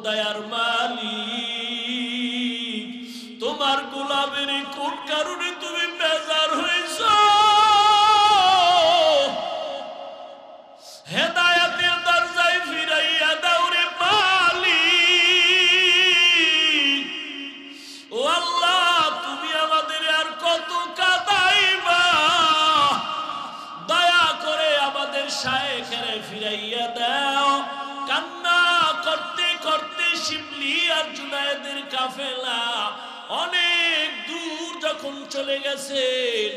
দয়ার মালিক, তোমার গোলামের কোন কারণে তুমি বেজার হয়েছ? হেদায়েতের দরজায় ফিরাইয়া দাও রে মালিক। ও আল্লাহ, তুমি আমাদের আর কত কাঁদাইবা? দয়া করে আমাদের শায়েখের ফিরাইয়া দাও। কান্না করতে করতে শিবলি আর জুনায়েদের কাফেলা অনেক দূর যখন চলে গেছেন,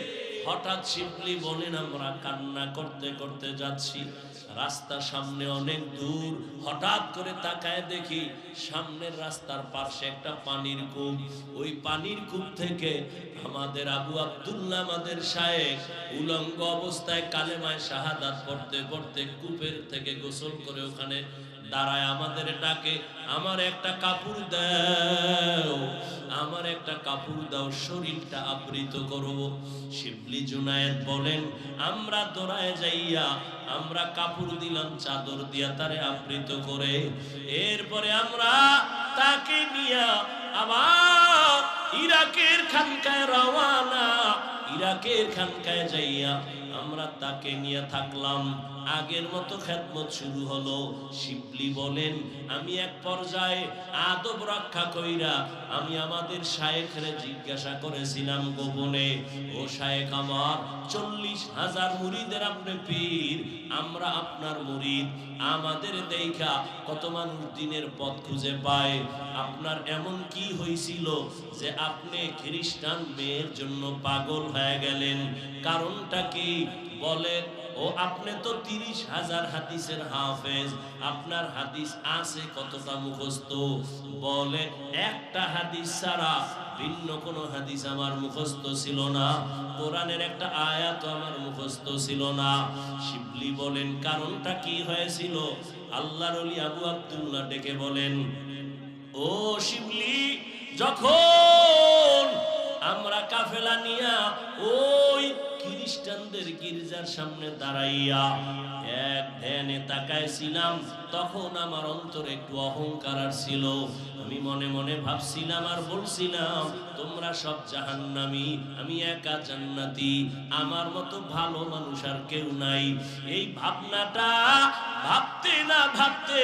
হঠাৎ শিবলি বলেন, আমরা কান্না করতে করতে যাচ্ছি, রাস্তা সামনে অনেক দূর, হঠাৎ করে তাকায় দেখি সামনের রাস্তার পাশে একটা পানির কূপ। ওই পানির কূপ থেকে আমাদের আবু আব্দুল্লাহ, আমাদের শায়েখ, উলঙ্গ অবস্থায় কালেমায়ে শাহাদাত পড়তে পড়তে কূপের থেকে গোসল করে ওখানে দাঁড়ায় আমাদের ডাকে, আমার একটা কাপড় দাও, আমার একটা কাপড় দাও, শরীরটা আবৃত করব। শিবলি জুনায়েদ বলেন, আমরা দৌড়ায় যাইয়া আমরা কাপড় দিলাম, চাদর দিয়া তারে আবৃত করে। এরপরে আমরা তাকে নিয়ে আবার ইরাকের খানকায় রওয়ানা। ইরাকের খানকায় যাইয়া আমরা তাকে নিয়ে থাকলাম। আগের মতো খেদমত শুরু হলো। শিবলি বলেন, আমি এক পর্যায়ে আদব রক্ষা কইরা আমি আমাদের শায়েখরে জিজ্ঞাসা করেছিলাম গোপনে, ও শায়েখ আমার, 40,000 মুরিদের আপনি পীর, আমরা আপনার মুরিদ, আমাদের দেখা কত মানুষ দিনের পথ খুঁজে পায়, আপনার এমন কি হয়েছিল যে আপনি খ্রিস্টান মেয়ের জন্য পাগল হয়ে গেলেন? কারণটা কি বলেন? ও আপনি তো 30,000 হাদিসের হাফেজ, আপনার হাদিস আছে কতটা মুখস্থ? বলে, একটা হাদিস ছাড়া ভিন্ন কোনো হাদিস আমার মুখস্থ ছিল না, কোরআনের একটা আয়াত আমার মুখস্থ ছিল না। শিবলি বলেন, কারণটা কি হয়েছিল? আল্লাহর ওলি আবু আব্দুল্লাহ ডেকে বলেন, ও শিবলি, যখন আমরা কাফেলা নিয়া ওই খ্রিস্টানদের গির্জার সামনে দাঁড়াইয়া এক ধ্যানে তাকাইছিলাম, তখন আমার অন্তরে একটু অহংকার ছিল। আমি মনে মনে ভাবছিলাম আর বলছিলাম, তোমরা সব জাহান্নামী, আমি একা জান্নাতি, আমার মতো ভালো মানুষ আর কেউ নাই। এই ভাবনাটা ভাবতে না ভাবতে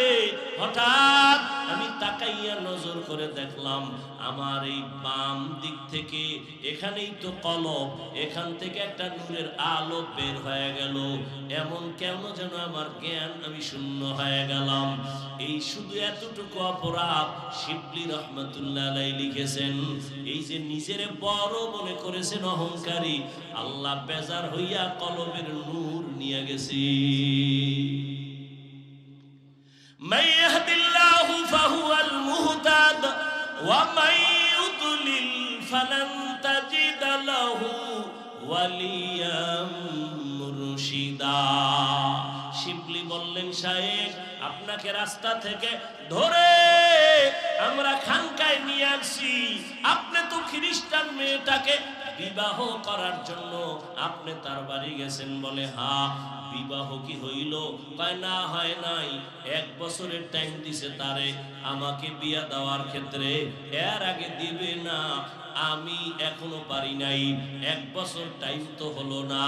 হঠাৎ আমি তাকাইয়া নজর করে দেখলাম, আমার এই বাম দিক থেকে, এখানেই তো কলব, এখান থেকে একটা নূরের আলো বের হয়ে গেল। এমন কেন যেন আমার জ্ঞান, আমি শূন্য হয়ে গেলাম। এই শুধু এতটুকু অপরাধ শিবলি রহমাতুল্লাহ আলাইহি লিখেছেন। এই যে নিজের বড় মনে করেছেন, অহংকারী, আল্লাহ বেজার হইয়া কলবের নূর নিয়ে গেছি। মান ইয়াহদিল্লাহু ফাহুয়াল মুহতাদ ওয়া মান ইউদ্লিল ফালান তাজিদ লাহু ওয়ালিয়াম মুরশিদা। শিবলি বললেন, শায়েখ, আপনাকে রাস্তা থেকে ধরে আমরা খানকায় নিয়ে আসছি, আপনি তো খ্রিস্টান মেয়েটাকে বিবাহ করার জন্য আপনি তার বাড়ি গেছেন। বলে, হ্যাঁ। বিবাহ কি হইল? কয়, না, হয় নাই। 1 বছরের টাইম দিছে তারে আমাকে বিয়া দেওয়ার ক্ষেত্রে, এর আগে দিবে না, আমি এখনো পারি নাই, 1 বছর টাইম তো হলো না।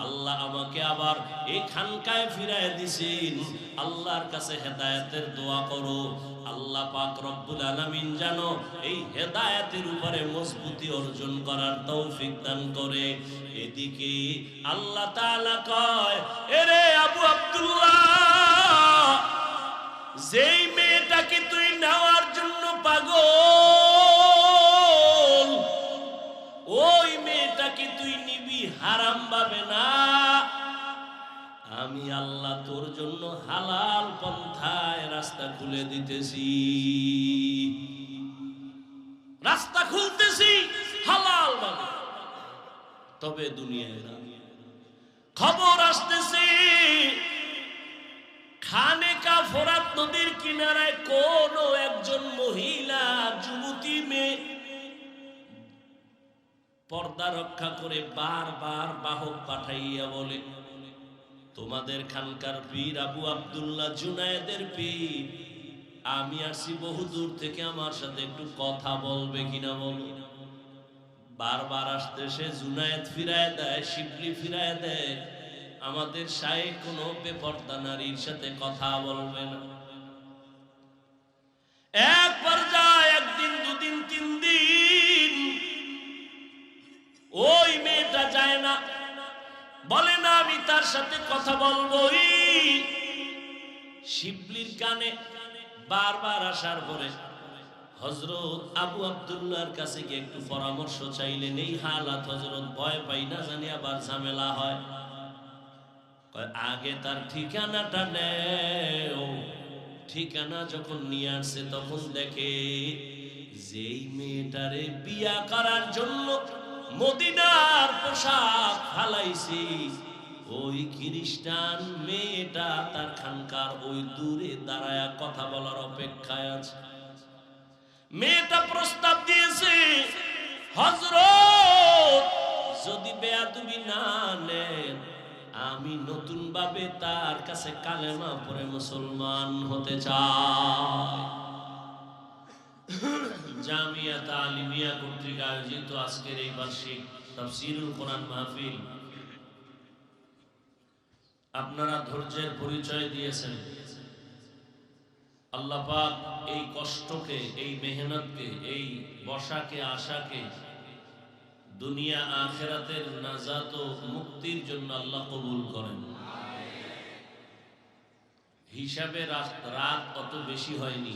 আল্লাহ আমাকে আবার এই খানকায় ফিরায় দিছেন। আল্লাহর কাছে হেদায়েতের দোয়া করো, আল্লাহ পাক রব্বুল আলামিন যেন এই হেদায়েতের উপরে মজবুতি অর্জন করার তৌফিক দান করে। এদিকে আল্লাহ তাআলা কয়, এরে আবু আব্দুল্লাহ, যেই মেয়েটাকে তুই নেওয়ার জন্য পাগল, ওই মেয়েটাকে তুই নিবি হারাম ভাবে না, আমি আল্লাহ তোর জন্য হালাল পন্থায় রাস্তা খুলে দিতেছি, রাস্তা খুলতেছি হালাল ভাবে। তবে দুনিয়ায় না, খবর আসতেছে খানেকা ফোরাত নদীর কিনারায় কোন একজন মহিলা যুবতী মেয়ে পর্দা রক্ষা করে বারবার বাহক পাঠাইয়া বলে, তোমাদের খানকার পীর আবু আব্দুল্লাহ জুনায়েদের পীর আমি আসছি বহু দূর থেকে, আমার সাথে একটু কথা বলবে কিনা বলো। বারবার আসতে সে জুনায়েদ ফিরায় দেয়, শিবলি ফিরায় দেয়। আমাদের শায়েখ কোনো বেপরদা নারীর সাথে কথা বলবে না। এক পর্যায়ে একদিন, দুদিন, 3 দিন ওই মেয়েটা যায় না, বলে না আমি তার সাথে কথা বলবোই। শিবলির কানে বারবার আসার পরে হযরত আবু আব্দুল্লাহর কাছে গিয়ে একটু পরামর্শ চাইলেন। এই হালাত হযরত ভয় পাই না জানি আবার ঝামেলা হয়। আগে তার ঠিকানাটা নেও। ঠিকানা যখন নিয়ে আসছে তখন দেখে যেই মেয়েটারে বিয়া করার জন্য মদিনার পোশাক ফালাইছে, ওই খ্রিস্টান মেয়েটা তার খানকার ওই দূরে দাঁড়ায়া কথা বলার অপেক্ষায় আছে। মেয়েটা প্রস্তাব দিয়েছে, হযরত যদি বেয়াদবি না নেন, আমি নতুন ভাবে তার কাছে কালেমা পড়ে মুসলমান হতে চাই। জামিয়াত আলিমিয়া কর্তৃক আয়োজিত আজকের এই বার্ষিক তাফসীরুল কোরআন মাহফিল, আপনারা ধৈর্যের পরিচয় দিয়েছেন। আল্লাহ পাক এই কষ্টকে, এই মেহনতকে, এই বসাকে, আশাকে দুনিয়া আখিরাতের নাজাত ও মুক্তির জন্য আল্লাহ কবুল করেন। হিসাবে রাত অত বেশি হয়নি,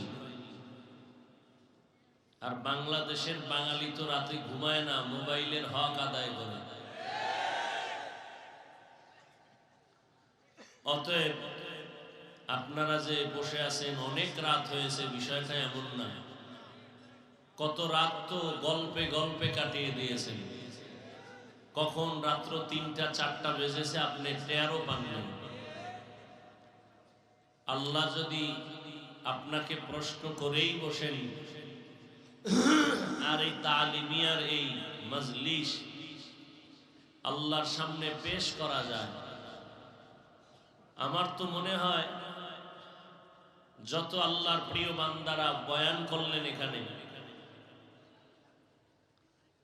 আর বাংলাদেশের বাঙালি তো রাতে ঘুমায় না, মোবাইলের হক আদায় করে। অতএব আপনারা যে বসে আছেন, অনেক রাত হয়েছে, বিষয়টা এমন না। কত রাত তো গল্পে গল্পে কাটিয়ে দিয়েছেন। কখন রাত্র 3টা 4টা বেজেছে আপনি টেরও পান না। আল্লাহ যদি আপনাকে প্রশ্ন করেই বসেন, আর এই তালিমিয়ার এই মজলিস আল্লাহর সামনে পেশ করা যায়, আমার তো মনে হয় যত আল্লাহর প্রিয় বান্দারা বয়ান করলেন এখানে,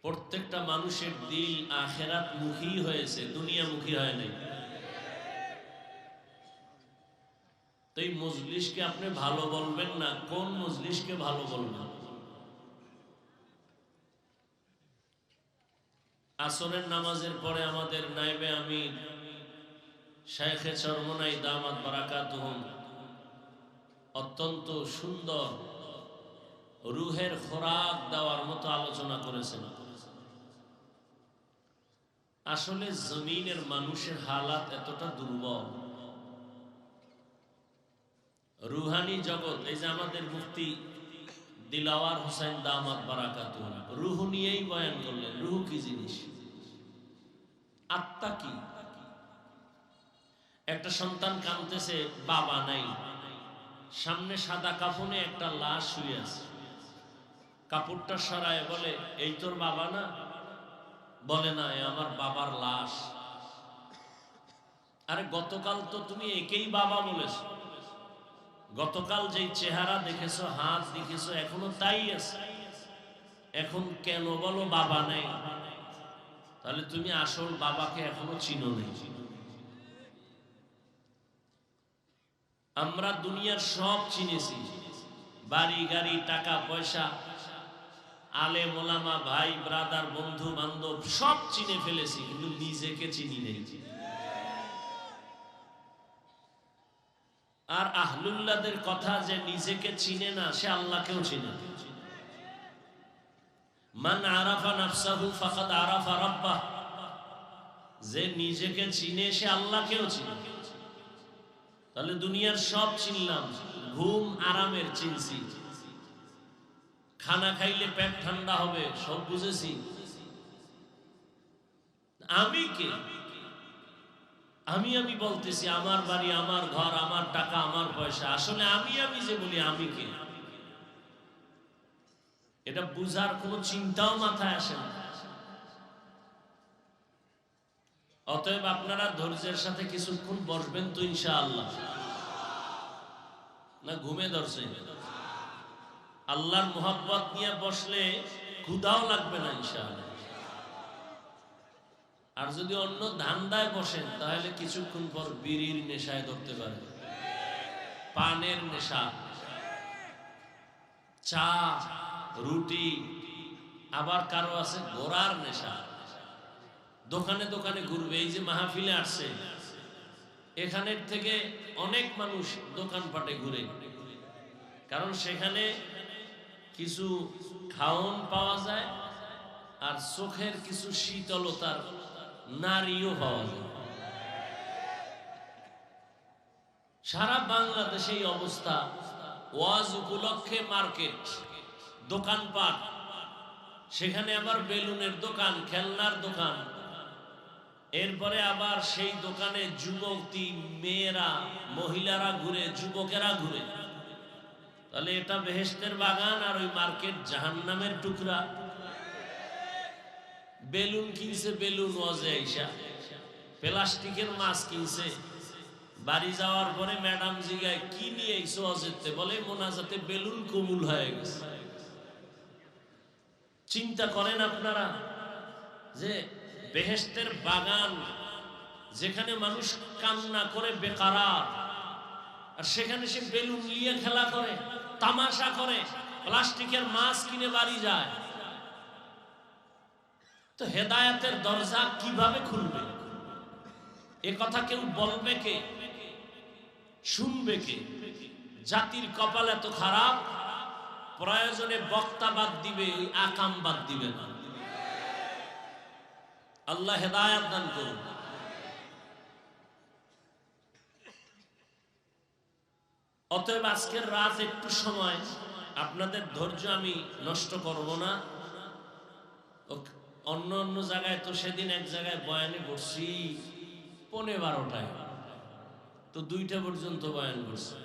প্রত্যেকটা মানুষের দিল আখিরাত মুখী হয়েছে, দুনিয়া মুখী হয় নাই। তো এই মজলিসকে আপনি ভালো বলবেন না, কোন মজলিসকে ভালো বলবেন? আসরের নামাজের পরে আমাদের নায়েবে আমির শাইখে চরমনাই দামাত বারাকাতুহুম অত্যন্ত সুন্দর রুহের খোরাক দেওয়ার মতো আলোচনা করেছেন। আসলে জমিনের মানুষের হালাত এতটা দুর্বল, রুহানি জগৎ। এই যে আমাদের মুফতি দিলাওয়ার হোসেন দামাত বারাকাতুহুম রুহ নিয়েই বয়ান করলেন। রুহ কি জিনিস? আত্মা কি? একটা সন্তান কাঁদতেছে, বাবা নাই, সামনে সাদা কাফনে একটা লাশ শুয়ে আছে, কাপড়টা সরায় বলে এই তোর বাবা না? বলে না, আমার বাবার লাশ। আরে গতকাল তো তুমি একেই বাবা বলেছ, গতকাল যেই চেহারা দেখেছো, হাত দেখেছো, এখনো তাই আছে, এখন কেন বলো বাবা নেই? তাহলে তুমি আসল বাবাকে এখনো চিনো নেই। আমরা দুনিয়ার সব চিনেছি, বাড়ি গাড়ি, টাকা পয়সা, আলেম ওলামা, ভাই ব্রাদার, বন্ধু বান্ধব সব চিনে ফেলেছি, কিন্তু নিজেকে চিনি নেই। আর আহলুল্লাহদের কথা যে নিজেকে চিনে না, সে আল্লাহকেও চিনে। মান আরাফা নাফসাহু ফাকাদ আরাফা রাব্বাহ, যে নিজেকে চিনে সে আল্লাহকেও চিনে। তাহলে দুনিয়ার সব চিনলাম, ঘুম আরামের চিনছি, খানা খাইলে পেট ঠান্ডা হবে সব বুঝেছি। আমি কে? আমি বলতেছি আমার বাড়ি, আমার ঘর, আমার টাকা, আমার পয়সা। আসলে আমি যে বলি আমি কে, এটা বুঝার কোনো চিন্তাও মাথায় আসে না। অতএব আপনারা ধৈর্যের সাথে কিছুক্ষণ বসবেন তো ইনশাআল্লাহ। না ঘুমে ধরছে? আল্লাহর মোহাব্বত নিয়ে বসলে ক্ষুধাও লাগবে না ইনশাআল্লাহ। আর যদি অন্য ধান্দায় বসেন তাহলে কিছুক্ষণ পর বিড়ির নেশায় ধরতে পারে, পানের নেশা, চা রুটি, আবার কারো আছে ঘোড়ার নেশা, দোকানে দোকানে ঘুরবে। এই যে মাহফিলে আসছে, এখানের থেকে অনেক মানুষ দোকানপাটে ঘুরে, কারণ সেখানে কিছু খাওন পাওয়া যায় আর চোখের কিছু শীতলতার নারীও পাওয়া যায়। সারা বাংলাদেশে এই অবস্থা। ওয়াজ উপলক্ষে মার্কেট, দোকানপাট, সেখানে আবার বেলুনের দোকান, খেলনার দোকান, এরপরে আবার সেই দোকানে যুবতী মেয়েরা, মহিলারা ঘুরে, যুবকেরা ঘুরে। তাহলে এটা বেহেশতের বাগান আর ওই মার্কেট জাহান্নামের টুকরা। বেলুন কিনছে, বেলুন ওয়াজে আইসা, প্লাস্টিকের মাছ কিনছে, বাড়ি যাওয়ার পরে ম্যাডাম জিগায় কি নিয়ে আইসো ওয়াজেতে, বলে মোনাজাতে বেলুন কবুল হয়ে গেছে। চিন্তা করেন আপনারা যে বেহেশতের বাগান, যেখানে মানুষ কান্না করে বেকারার, আর সেখানে সে বেলুন নিয়ে খেলা করে, তামাশা করে, প্লাস্টিকের মাছ কিনে বাড়ি যায়। তো হেদায়েতের দরজা কিভাবে খুলবে? এ কথা কেউ বলবে কে? শুনবে কে? জাতির কপাল এত খারাপ, প্রয়োজনে বক্তা বাদ দিবে, ওই আকাম বাদ দিবে না। আল্লাহ হেদায়েত দান করুন। অতএব আজকের রাত একটু সময় আপনাদের ধৈর্য আমি নষ্ট করব না। অন্য অন্য জায়গায় তো সেদিন এক জায়গায় বয়ানে করছি 12:15, তো 2টা পর্যন্ত বয়ান করছি।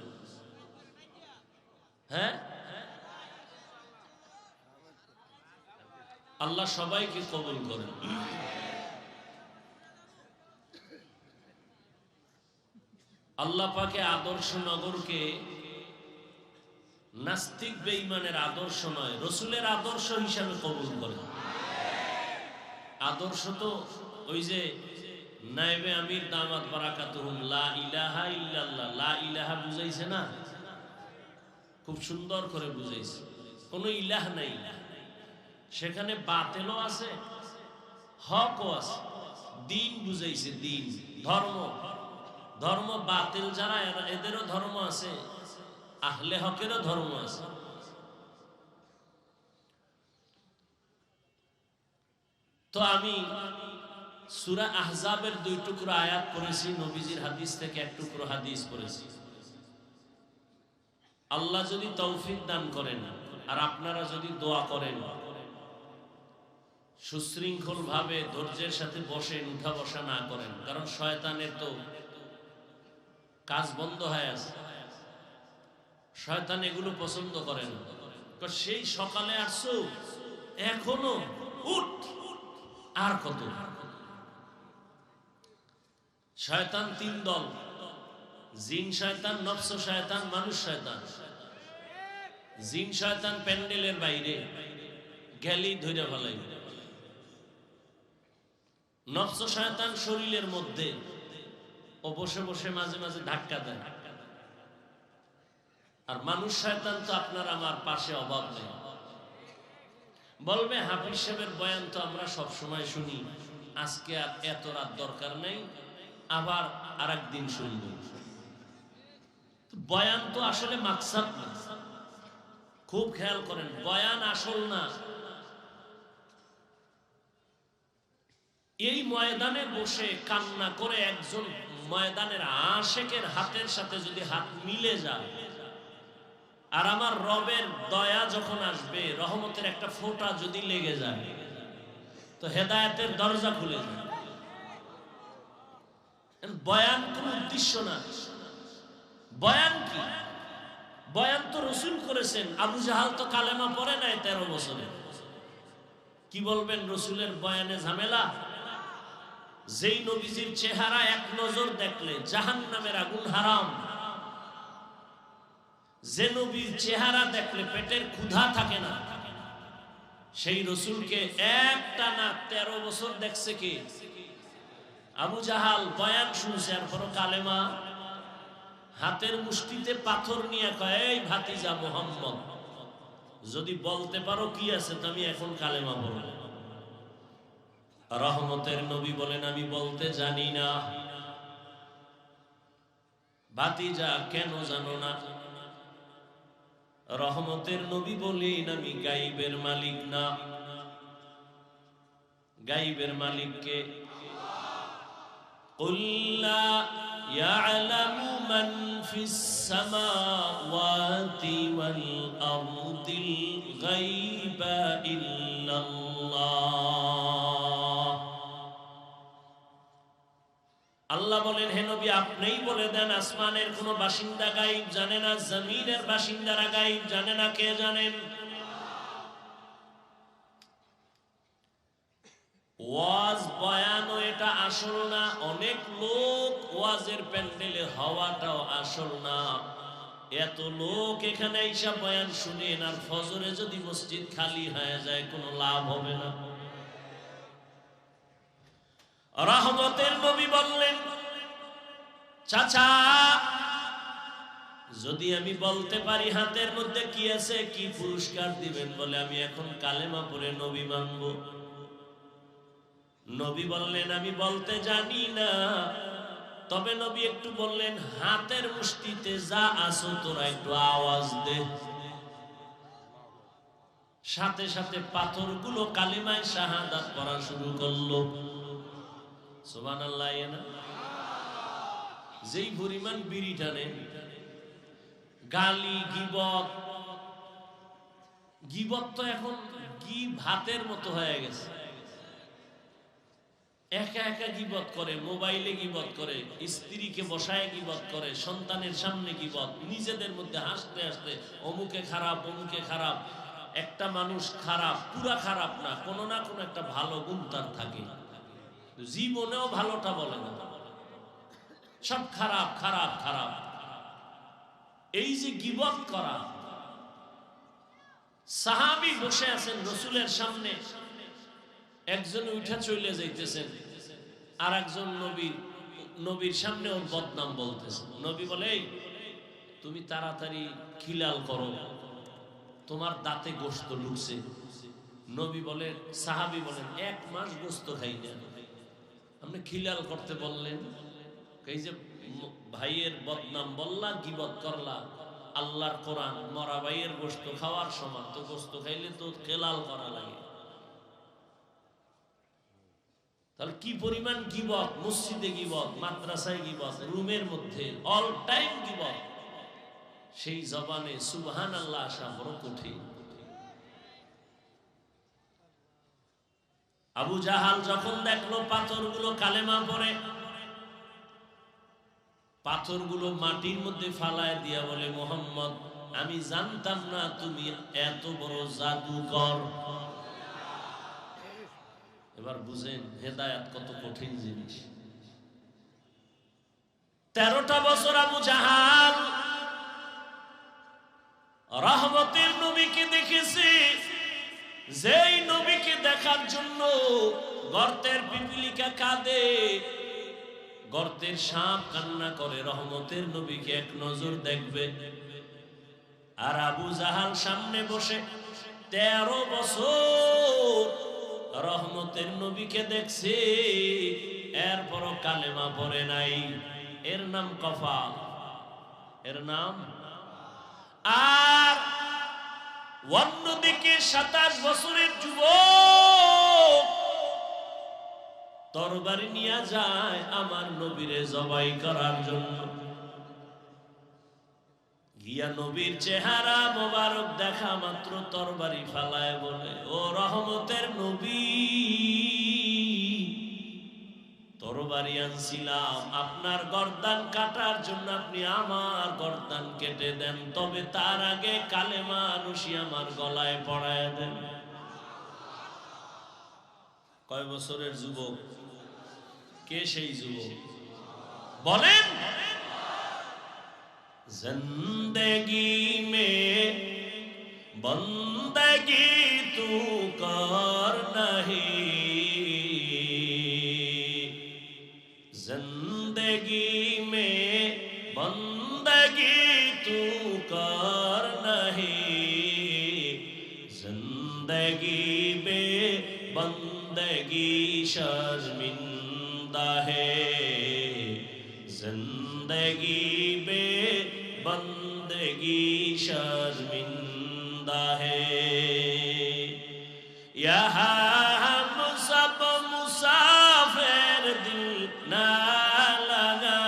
হ্যাঁ, আল্লাহ সবাইকে কবুল করেন। আল্লাহ পাকে আদর্শ নগরকে নাস্তিক বেঈমানের আদর্শ নয়, রসুলের আদর্শ হিসাবে কবুল করেন। আদর্শ তো ওই যে নায়েবে আমির দামাত বারাকাতুহুম লা ইলাহা ইল্লাল্লাহ, লা ইলাহা বুঝাইছে না, খুব সুন্দর করে বুঝাইছে। কোনো ইলাহ নাই, সেখানে বাতিলও আছে, হকও আছে। দিন বুঝাইছে, দিন, ধর্ম। ধর্ম বাতিল যারা, এদেরও ধর্ম আছে, আহলে হকেরও ধর্ম আছে। তো আমি সূরা আহজাবের 2 টুকরো আয়াত পড়েছি, নবীজির হাদিস থেকে 1 টুকরো হাদিস পড়েছি। আল্লাহ যদি তৌফিক দান করেন আর আপনারা যদি দোয়া করেন, সুশৃঙ্খল ভাবে ধৈর্যের সাথে বসেন, উঠা বসা না করেন, কারণ শয়তানের তো কাজ বন্ধ হয়ে আছে। শয়তান এগুলো পছন্দ করে না। সেই সকালে আসছো, এখনো উঠ, আর কত? শয়তান 3 দল, জিন শয়তান, নফস শয়তান, মানুষ শয়তান। জিন শয়তান প্যান্ডেলের বাইরে গেলি ধরে ফেলাই, নফস শয়তান শরীরের মধ্যে, ও বসে বসে মাঝে মাঝে ধাক্কা দেয়। আর মানুষ শয়তান তো আপনার আমার পাশে অভাব নেই। বলবে হাফিজ সাহেবের বয়ান তো আমরা সব সময় শুনি, আজকে আর এত রাত দরকার নেই, আবার আরেকদিন শুনব। বয়ান তো আসলে মাকসাদ না। খুব খেয়াল করেন, বয়ান আসল না। এই ময়দানে বসে কান্না করে একজন ময়দানের আশেকের হাতের সাথে যদি হাত মিলে যায়, আর আমার রবের দয়া যখন আসবে, রহমতের একটা ফোঁটা যদি লেগে যায়, তো হেদায়েতের দরজা খুলে যায়। বয়ান কোন উদ্দেশ্য না। বয়ান কি? বয়ান তো রসুল করেছেন। আবু জাহাল তো কালেমা পড়ে নাই 13 বছরে। কি বলবেন রসুলের বয়ানে ঝামেলা? যেই নবীজির চেহারা এক নজর দেখলে জাহান্নামের আগুন হারাম, যে নবীর চেহারা দেখলে পেটের ক্ষুধা থাকে না, সেই রসুলকে একটানা 13 বছর দেখছে কে? আবু জাহাল। বয়ান শুনছে, এরপরও কালেমা। হাতের মুষ্টিতে পাথর নিয়ে কয়, এই ভাতিজা মুহাম্মদ, যদি বলতে পারো কি আছে তো আমি এখন কালেমা বলব। রহমতের নবী বলেন, আমি বলতে জানি না। ভাতিজা, কেন জানো না? রহমতের নবী বলেন, আমি গাইবের মালিক না। গাইবের মালিককে? কুল লা ইয়ালামু মান ফিস সামাওয়াতি ওয়াল আরদিল গায়বা ইল্লাল্লাহ। আল্লাহ বলেন, হে নবী আপনিই বলে দেন, আসমানের কোন বাসিন্দা গায়েব জানে না, জমিনের বাসিন্দারা গায়েব জানে না। কে জানেন? ওয়াজ বয়ানও এটা আসল না। অনেক লোক ওয়াজের প্যান্ডেলে হওয়াটাও আসল না। এত লোক এখানে আইসা বয়ান শুনেন, আর ফজরে যদি মসজিদ খালি হয়ে যায় কোনো লাভ হবে না। রহমতের নবী বললেন, চাচা যদি আমি বলতে পারি হাতের মধ্যে কি আছে, কি পুরস্কার দিবেন? বলে, আমি এখন কালেমা পড়ে নবী মানব। নবী বললেন, আমি বলতে জানি না। তবে নবী একটু বললেন, হাতের মুষ্টিতে যা আছো তোরা একটু আওয়াজ দে। সাথে সাথে পাথরগুলো কালিমায়ে শাহাদাত পড়া শুরু করলো। সুবহানাল্লাহ। না যেই পরিমাণ বিড়ি টানে, গালি গীবত তো এখন ভাতের মতো হয়ে গেছে। একা একা গীবত করে, মোবাইলে গীবত করে, স্ত্রীকে বসায় গীবত করে, সন্তানের সামনে গীবত, নিজেদের মধ্যে হাসতে হাসতে অমুকে খারাপ অমুকে খারাপ। একটা মানুষ খারাপ, পুরা খারাপ না, কোনো না কোনো একটা ভালো গুণ তার থাকে, জীবনেও ভালোটা বলে না, সব খারাপ খারাপ খারাপ। এই যে গীবত করা। সাহাবী বসে আছেন রসুলের সামনে, একজন উঠা চলে যাইতেছেন, আর একজন নবীর সামনে ওর বদনাম বলতেছে। নবী বলে, তুমি তাড়াতাড়ি খিলাল করো, তোমার দাঁতে গোশত ঢুকছে। নবী বলেন, সাহাবী বলেন, 1 মাস গোশত খাই না, আপনি খিলাল করতে বললেন? এই যে ভাইয়ের বদনাম বললা, গীবত করলা, আল্লাহর কোরআন মরা ভাইয়ের গোশত খাওয়ার সমান, তো গোশত খাইলে তো খেলাল করা লাগে। তাহলে কি পরিমাণ গীবত! মসজিদে গীবত, মাদ্রাসায় গীবত, রুমের মধ্যে অল টাইম গীবত। সেই জবানে সুবহানাল্লাহ আসা বড় কঠিন। আবু জাহাল যখন দেখলো পাথরগুলো কালেমা পড়ে, পাথরগুলো মাটির মধ্যে ফালায় দিয়া বলে, মুহাম্মদ, আমি জানতাম না তুমি এত বড় জাদুকর। এবার বুঝেন হেদায়েত কত কঠিন জিনিস। 13টা বছর আবু জাহাল রহমতের নবীকে দেখেছে। যেই নবীকে দেখার জন্য গর্তের পিপিলিকা কাঁদে, গর্তের সাপ কান্না করে, রহমতের নবীকে এক নজর দেখবে। আর আবু জাহাল সামনে বসে 13 বছর রহমতের নবীকে দেখছে, এরপরও কালেমা পড়ে নাই। এর নাম কফাল, এর নাম। আর অন্যদিকে 27 বছরের যুবক তরবারি নিয়ে যায় আমার নবীরে জবাই করার জন্য। গিয়া নবীর চেহারা মোবারক দেখা মাত্র তরবারি ফালায় বলে, ও রহমতের নবী, তরবারি আনছিলাম আপনার গর্দান কাটার জন্য, আপনি আমার গর্দান কেটে দেন, তবে তার আগে কালেমা রশি আমার গলায় পড়ায় দেন। কয় বছরের যুবক? কে সেই যুবক বলেন? जिंदगी में बंदगी तू कर नहीं, जिंदगी में बंदगी तू कर नहीं, जिंदगी में बंदगी शर्मिंदा है, जिंदगी में बंदगी शर्मिंदा है। यहाँ हम सब मुसाफिर दिल ना लगा,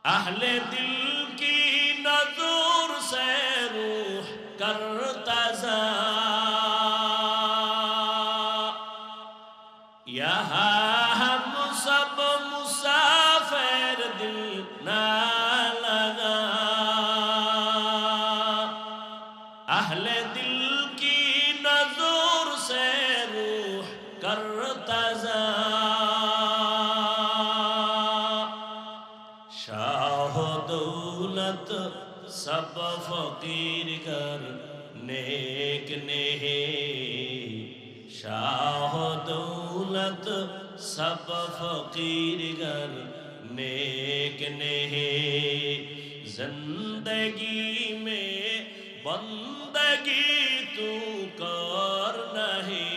अहले दिल की नजर से रूह करता जा, यहाँ हम सब मुसाफिर दिल ना लगा, अहले दिल की नजर से रूह करता जा। शाह दौलत सब फकीर कर नेक नहीं, शाह दौलत सब फकीर कर नेक नहीं, जिंदगी में बंदगी तू कर नहीं,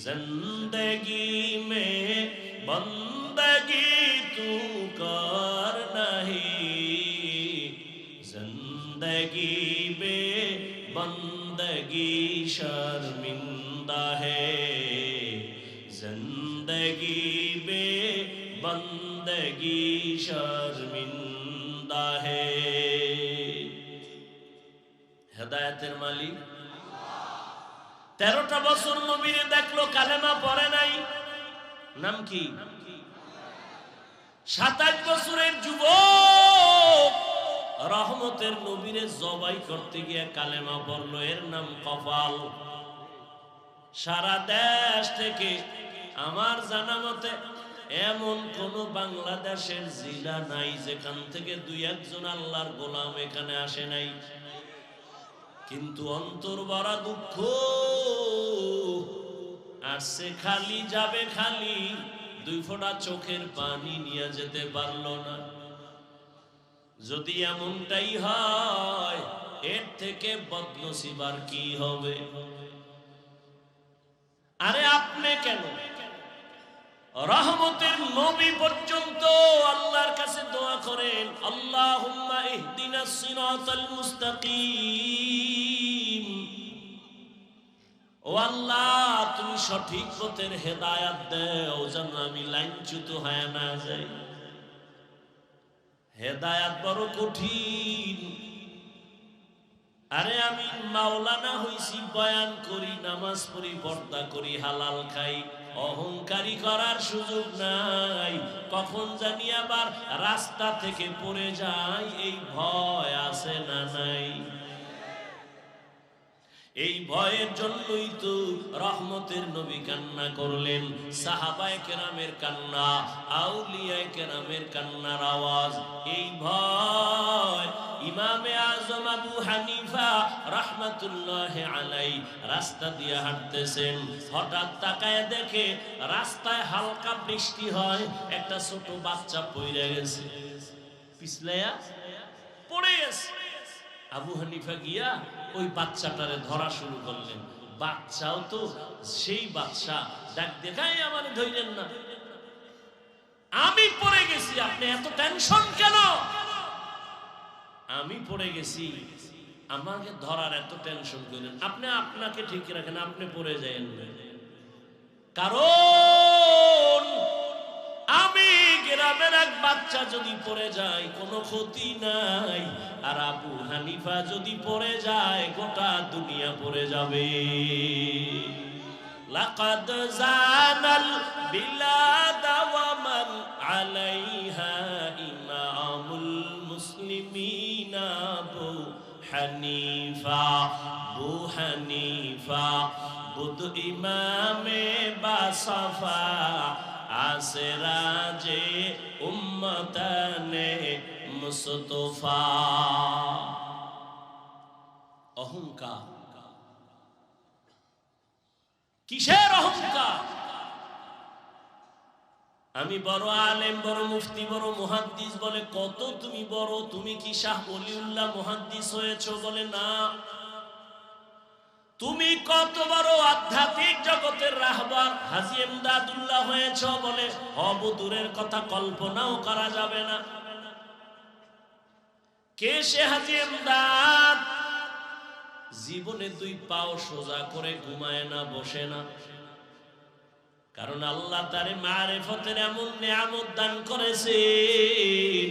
जिंदगी में बंदगी तू कर नहीं, जिंदगी में बंदगी शर्मिंदा है, जिंदगी में बंदगी शर्मिंदा है। হেদায়েতের মালিক 13টা বছর নবীরে দেখলো, কালেমা পড়ে নাই। নাম কি? 27 বছরের যুবক রহমতের নবীরে জবাই করতে গিয়ে কালেমা পড়লো, এর নাম কপাল। সারা দেশ থেকে আমার জানা মতে এমন কোন বাংলাদেশের জেলা নাই যেখান থেকে 2-1 আল্লাহর গোলাম এখানে আসে নাই, কিন্তু অন্তর ভরা দুঃখ, আসছে খালি যাবে খালি, 2 ফোঁটা চোখের পানি নিয়ে যেতে পারলো না। যদি এমনটাই হয়, এর থেকে বদনসিব আর কি হবে? আরে আপনি কেন, রহমতের নবী পর্যন্ত আল্লাহর কাছে দোয়া করেন, আল্লাহুম্মা ইহদিনাস সিরাতাল মুস্তাকিম, ও আল্লাহ তুমি সঠিক পথের হেদায়েত দাও যেন আমি লাইনচ্যুত হয়ে না যাই। হেদায়েত বড় কঠিন। আরে আমি মাওলানা হইছি, বয়ান করি, নামাজ পড়ি, পর্দা করি, হালাল খাই, অহংকারী করার সুযোগ নাই। কখন জানি আবার রাস্তা থেকে পড়ে যাই, এই ভয় আছে না নাই? এই ভয়ের জন্যই তো রহমতের নবী কান্না করলেন। সাহাবায়ে কেরামের কান্না, আউলিয়ায়ে কেরামের কান্নার আওয়াজ, এই ভয়। ইমামে আজম আবু হানিফা রাহমাতুল্লাহি আলাইহি রাস্তা দিয়ে হাঁটতেছেন, হঠাৎ তাকায় দেখে রাস্তায় হালকা বৃষ্টি হয়, একটা ছোট বাচ্চা পড়ে গেছে, পিছলাইয়া পড়ে গেছে। আবু হানিফা গিয়া ওই বাচ্চাটারে ধরা শুরু করলেন। বাচ্চাও তো সেই বাচ্চা, ডাক দেখাই আমার ধইলেন না, আমি পড়ে গেছি, আপনি এত টেনশন কেন? আমি পড়ে গেছি, আমাকে ধরার এত টেনশন করেন, আপনি আপনাকে ঠিক রাখেন, আপনি পড়ে যায়েন। কারণ আমি গ্রামের এক বাচ্চা যদি পড়ে যায় কোনো ক্ষতি নাই, আর আবু হানিফা যদি পড়ে যায় গোটা দুনিয়া পড়ে যাবে। লাকাদ জানাল বিলাদ ওয়া মান আলাইহা ইমামুল মুসলিমিনা আবু হানিফা, আবু হানিফা বুধ ইমামে বাসাফা আসরাজে উম্মতানে মুস্তফা। অহংকার, কিসের অহংকার? আমি বড় আলেম, বড় মুফতি, বড় মুহাদ্দিস বলে কত তুমি বড়, তুমি কি শাহ ওলিউল্লাহ মুহাদ্দিস হয়েছো? বলে না। তুমি কত বড় আধ্যাত্মিক জগতের রাহবার হাজী ইমদাদুল্লাহ হয়েছো? বলে হব দূরের কথা, কল্পনাও করা যাবে না। কে সে হাজী ইমদাদ? জীবনে দুই পাও সোজা করে ঘুমায় না, বসে না। কারণ আল্লাহ তারে মারিফতের এমন নিয়ামত দান করেছেন,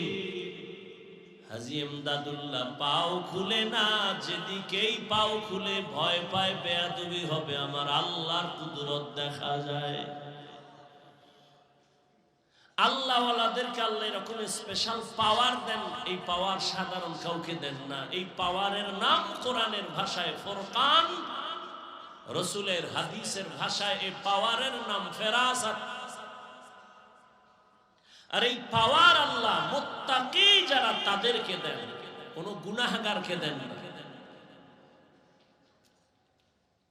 হাজী ইমদাদুল্লাহ পাও খুলে না, যেদিকেই পাও খুলে ভয় পায় বেয়াদবি হবে, আমার আল্লাহর কুদরত দেখা যায়। আল্লাহ ওয়ালাদেরকে আল্লাহ এরকম স্পেশাল পাওয়ার দেন, এই পাওয়ার সাধারণ কাউকে দেন না। এই পাওয়ারের নাম কোরআনের ভাষায় ফুরকান, রাসূলের হাদিসের ভাষায় এই পাওয়ারের নাম ফেরাসাত। আর এই পাওয়ার আল্লাহ মুত্তাকি যারা তাদেরকে দেন, কোন গুনাহগারকে দেন না।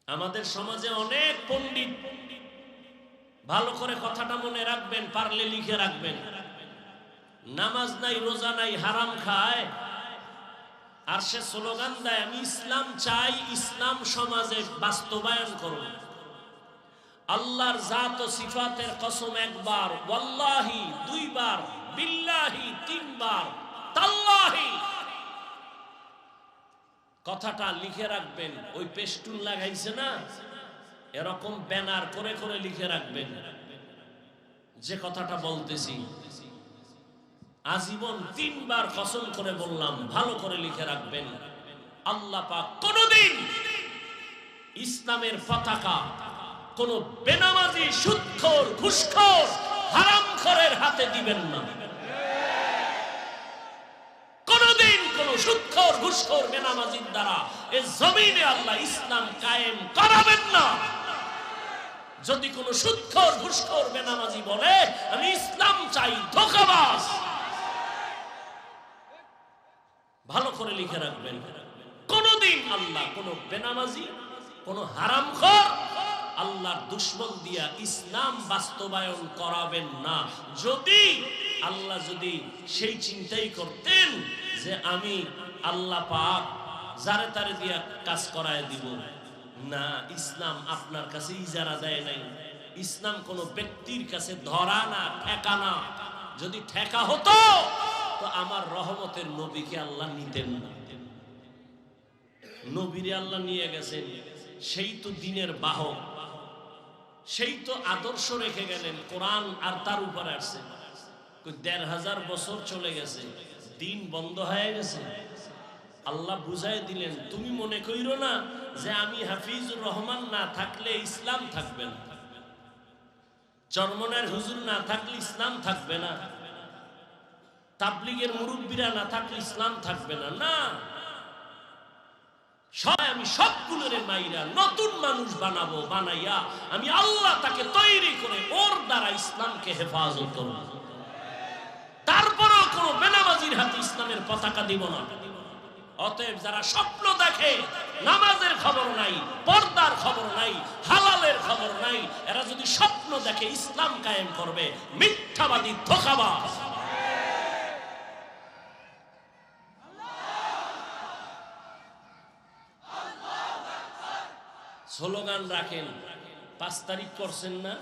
আমাদের সমাজে অনেক পণ্ডিত, ভালো করে কথাটা মনে রাখবেন, পারলে লিখে রাখবেন, নামাজ নাই, রোজা নাই, হারাম খায়, আর সে স্লোগান দেয় আমি ইসলাম চাই, ইসলাম সমাজে বাস্তবায়ন করব। আল্লাহর জাত ও সিফাতের কসম একবার, ওয়াল্লাহি দুইবার, বিল্লাহি তিনবার, তাল্লাহি। কথাটা লিখে রাখবেন, ওই পেস্টুন লাগাইছে না, এরকম ব্যানার করে করে লিখে রাখবেন যে কথাটা বলতেছি। আজীবন তিনবার কসম করে বললাম, ভালো করে লিখে রাখবেন। আল্লাহ পাক কোনদিন ইসলামের পতাকা কোন বেনামাজি, সুদখোর, ঘুষখোর, হারামখোরের হাতে দিবেন না। কোনদিন কোন সুদখোর, ঘুষখোর, বেনামাজির দ্বারা এই জমিনে আল্লাহ ইসলাম কায়েম করাবেন না। যদি কোন সুদখোর, ঘুষখোর, বেনামাজি বলে আমি ইসলাম চাই, ধোঁকাবাজ। ভালো করে লিখে রাখবেন, কোনদিন আল্লাহ কোন বেনামাজি, কোন হারামখোর, আল্লাহর দুশমন দিয়া ইসলাম বাস্তবায়ন করাবেন না। যদি আল্লাহ যদি সেই চিন্তাই করতেন যে আমি আল্লাহ পাক যারে তারে দিয়া কাজ করায় দিব, না, ইসলাম আপনার কাছে ইজারা দেয় নাই। ইসলাম কোন ব্যক্তির কাছে ধরা না, ঠেকা না। যদি ঠেকা হতো তো আমার রহমতের নবীকে আল্লাহ নিতেন না। নবীরে আল্লাহ নিয়ে গেছেন, সেই তো দিনের বাহক, সেই তো আদর্শ রেখে গেলেন, কোরআন আর তার উপরে আসছে। ১৫০০ বছর চলে গেছে, দিন বন্ধ হয়ে গেছে। আল্লাহ বুঝাই দিলেন, তুমি মনে কইরো না যে আমি হাফিজুর রহমান না থাকলে ইসলাম থাকবে না, চরমনার হুজুর না থাকলে ইসলাম থাকবে না, তাবলীগের মুরব্বীরা না থাকলে ইসলাম থাকবে না। না, আমি সবগুলোরে মাইরা নতুন মানুষ বানাবো, বানাইয়া আমি আল্লাহ তাকে তৈরি করে ওর দ্বারা ইসলামকে হেফাজত করব। তারপরেও কোন বেনামাজির হাতে ইসলামের পতাকা দিব না। অতএব যারা স্বপ্ন দেখে, নামাজের খবর নাই, পর্দার খবর নাই, হালালের খবর নাই, এরা যদি স্বপ্ন দেখে ইসলাম কায়েম করবে, মিথ্যাবাদী, ধোঁকাবাজ। স্লোগান রাখেন, ৫ তারিখ করছেন না,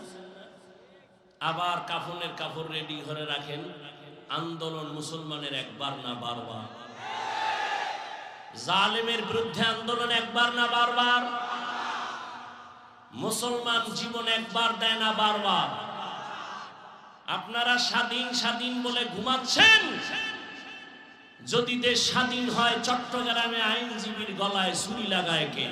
আবার কাফনের কাপড় রেডি করে রাখেন। আন্দোলন মুসলমানের একবার না বারবার, জালেমের বিরুদ্ধে আন্দোলন একবার না বারবার, মুসলমান জীবন একবার দেয় না বারবার। আপনারা স্বাধীন স্বাধীন বলে ঘুমাচ্ছেন, যদি দেশ স্বাধীন হয় চট্টগ্রামে আইনজীবীর গলায় ছুরি লাগায় কে?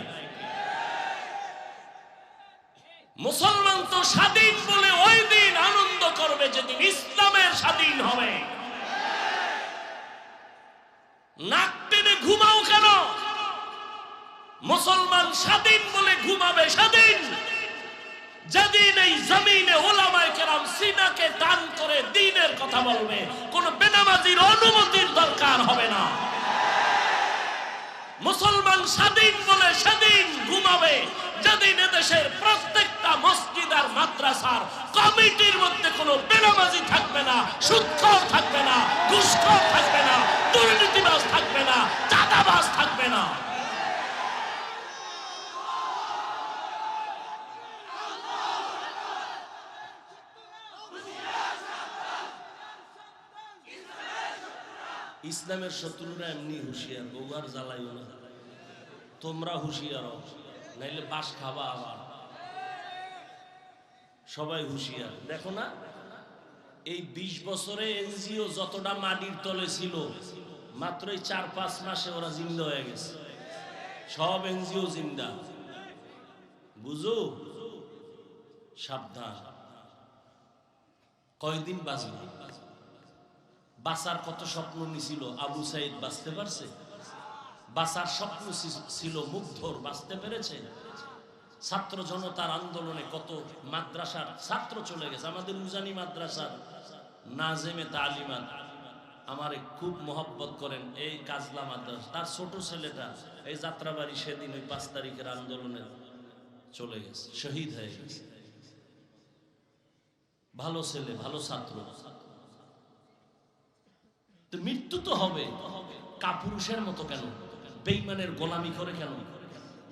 মুসলমান তো স্বাধীন বলে ওই দিন আনন্দ করবে যেদিন ইসলামের স্বাধীন হবে। নাক টেনে ঘুমাও কেন? মুসলমান স্বাধীন বলে ঘুমাবে স্বাধীন, যেদিন এই জমিনে ওলামায়ে কেরাম সিনাকে দান করে দ্বীনের কথা বলবে, কোন বেনামাজির অনুমতির দরকার হবে না। মুসলমান স্বাধীন বলে সেদিন ঘুমাবে যেদিন এদেশের প্রত্যেকটা মসজিদ আর মাদ্রাসার কমিটির মধ্যে কোনো বেনামাজি থাকবে না, সুদখোর থাকবে না, ঘুষখোর থাকবে না, দুর্নীতিবাজ থাকবে না, চাঁদাবাজ থাকবে না। ইসলামের শত্রুরা এমনি হুঁশিয়ার, বউয়ার জ্বালাইও না, তোমরা হুঁশিয়ার হও, নাইলে বাস খাবা আবার। সবাই হুঁশিয়ার। দেখো না, এই 20 বছরে এনজিও যতটা মাটির তলে ছিল, মাত্র এই 4-5 মাসে ওরা জিন্দা হয়ে গেছে। সব এনজিও জিন্দা। বুঝো, সাবধান। কয়দিন বাঁচবে? বাঁচার কত স্বপ্ন নিছিল, আবু সাইদ বাঁচতে পারছে? বাঁচার স্বপ্ন ছিল মুগ্ধর, বাঁচতে পেরেছে? ছাত্র জনতার আন্দোলনে কত মাদ্রাসার ছাত্র চলে গেছে। আমাদের উজানি মাদ্রাসার নাজেমে তালিমাত আমারে খুব মহব্বত করেন, এই কাজলা মাদ্রাসা, তার ছোট ছেলেটা এই যাত্রাবাড়ি সেদিন ওই 5 তারিখের আন্দোলনে চলে গেছে, শহীদ হয়ে গেছে। ভালো ছেলে, ভালো ছাত্র। তো মৃত্যু তো হবে, কাপুরুষের মতো কেন? বেঈমানের গোলামি করে কেন?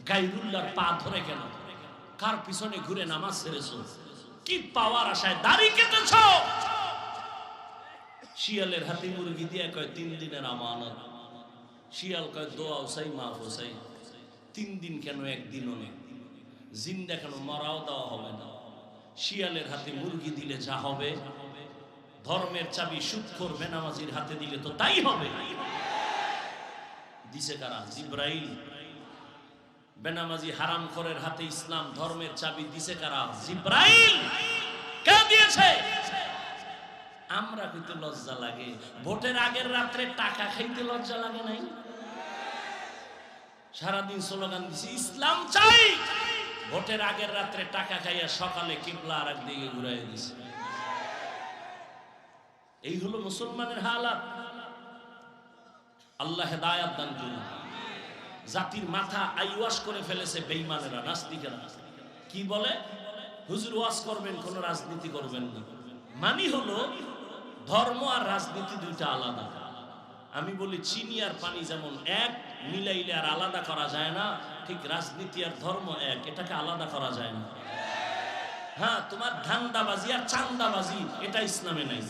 গায়রুল্লাহর পা ধরে কেন? কার পিছনে ঘুরে নামাজ ছেড়েছো? কি পাওয়ার আশায় দাড়ি কেটেছো? শিয়ালের হাতে মুরগি দিয়ে কয় 3 দিনের আমানত। শিয়াল কয় দোয়া চাই, মাফ চাই। 3 দিন কেন, 1 দিনও নেই। জিন্দা কেন, মরাও দেওয়া হবে না। শিয়ালের হাতে মুরগি দিলে যা হবে, ধর্মের চাবি সুদখোর বেনামাজির হাতে দিলে তো তাই হবে। দিছে কারা? জিব্রাইল। বেনামাজি হারামখোরের হাতে ইসলাম ধর্মের চাবি দিছে কারা? জিব্রাইল। কে দিয়েছে? আমরা কইতে লজ্জা লাগে, ভোটের আগের রাত্রে টাকা খাইতে লজ্জা লাগে নাই? সারাদিন স্লোগান দিছি ইসলাম চাই, ভোটের আগের রাত্রে টাকা খাইয়া সকালে কিবলা আর একদিকে ঘুরাই দিছে। এই হলো মুসলমানের হালাত। আল্লাহ হেদায়াত দান করুন। জাতির মাথা আইওয়াশ করে ফেলেছে বেঈমানেরা, নাস্তিকেরা। কি বলে? হুজুর ওয়াজ করবেন, কোন রাজনীতি করবেন না। মানি হলো ধর্ম আর রাজনীতি দুইটা আলাদা। আমি বলি চিনি আর পানি যেমন এক, মিলাইলে আর আলাদা করা যায় না, ঠিক রাজনীতি আর ধর্ম এক, এটাকে আলাদা করা যায় না। হ্যাঁ, তোমার ধান্দাবাজি আর চান্দাবাজি এটা ইসলামে নাই।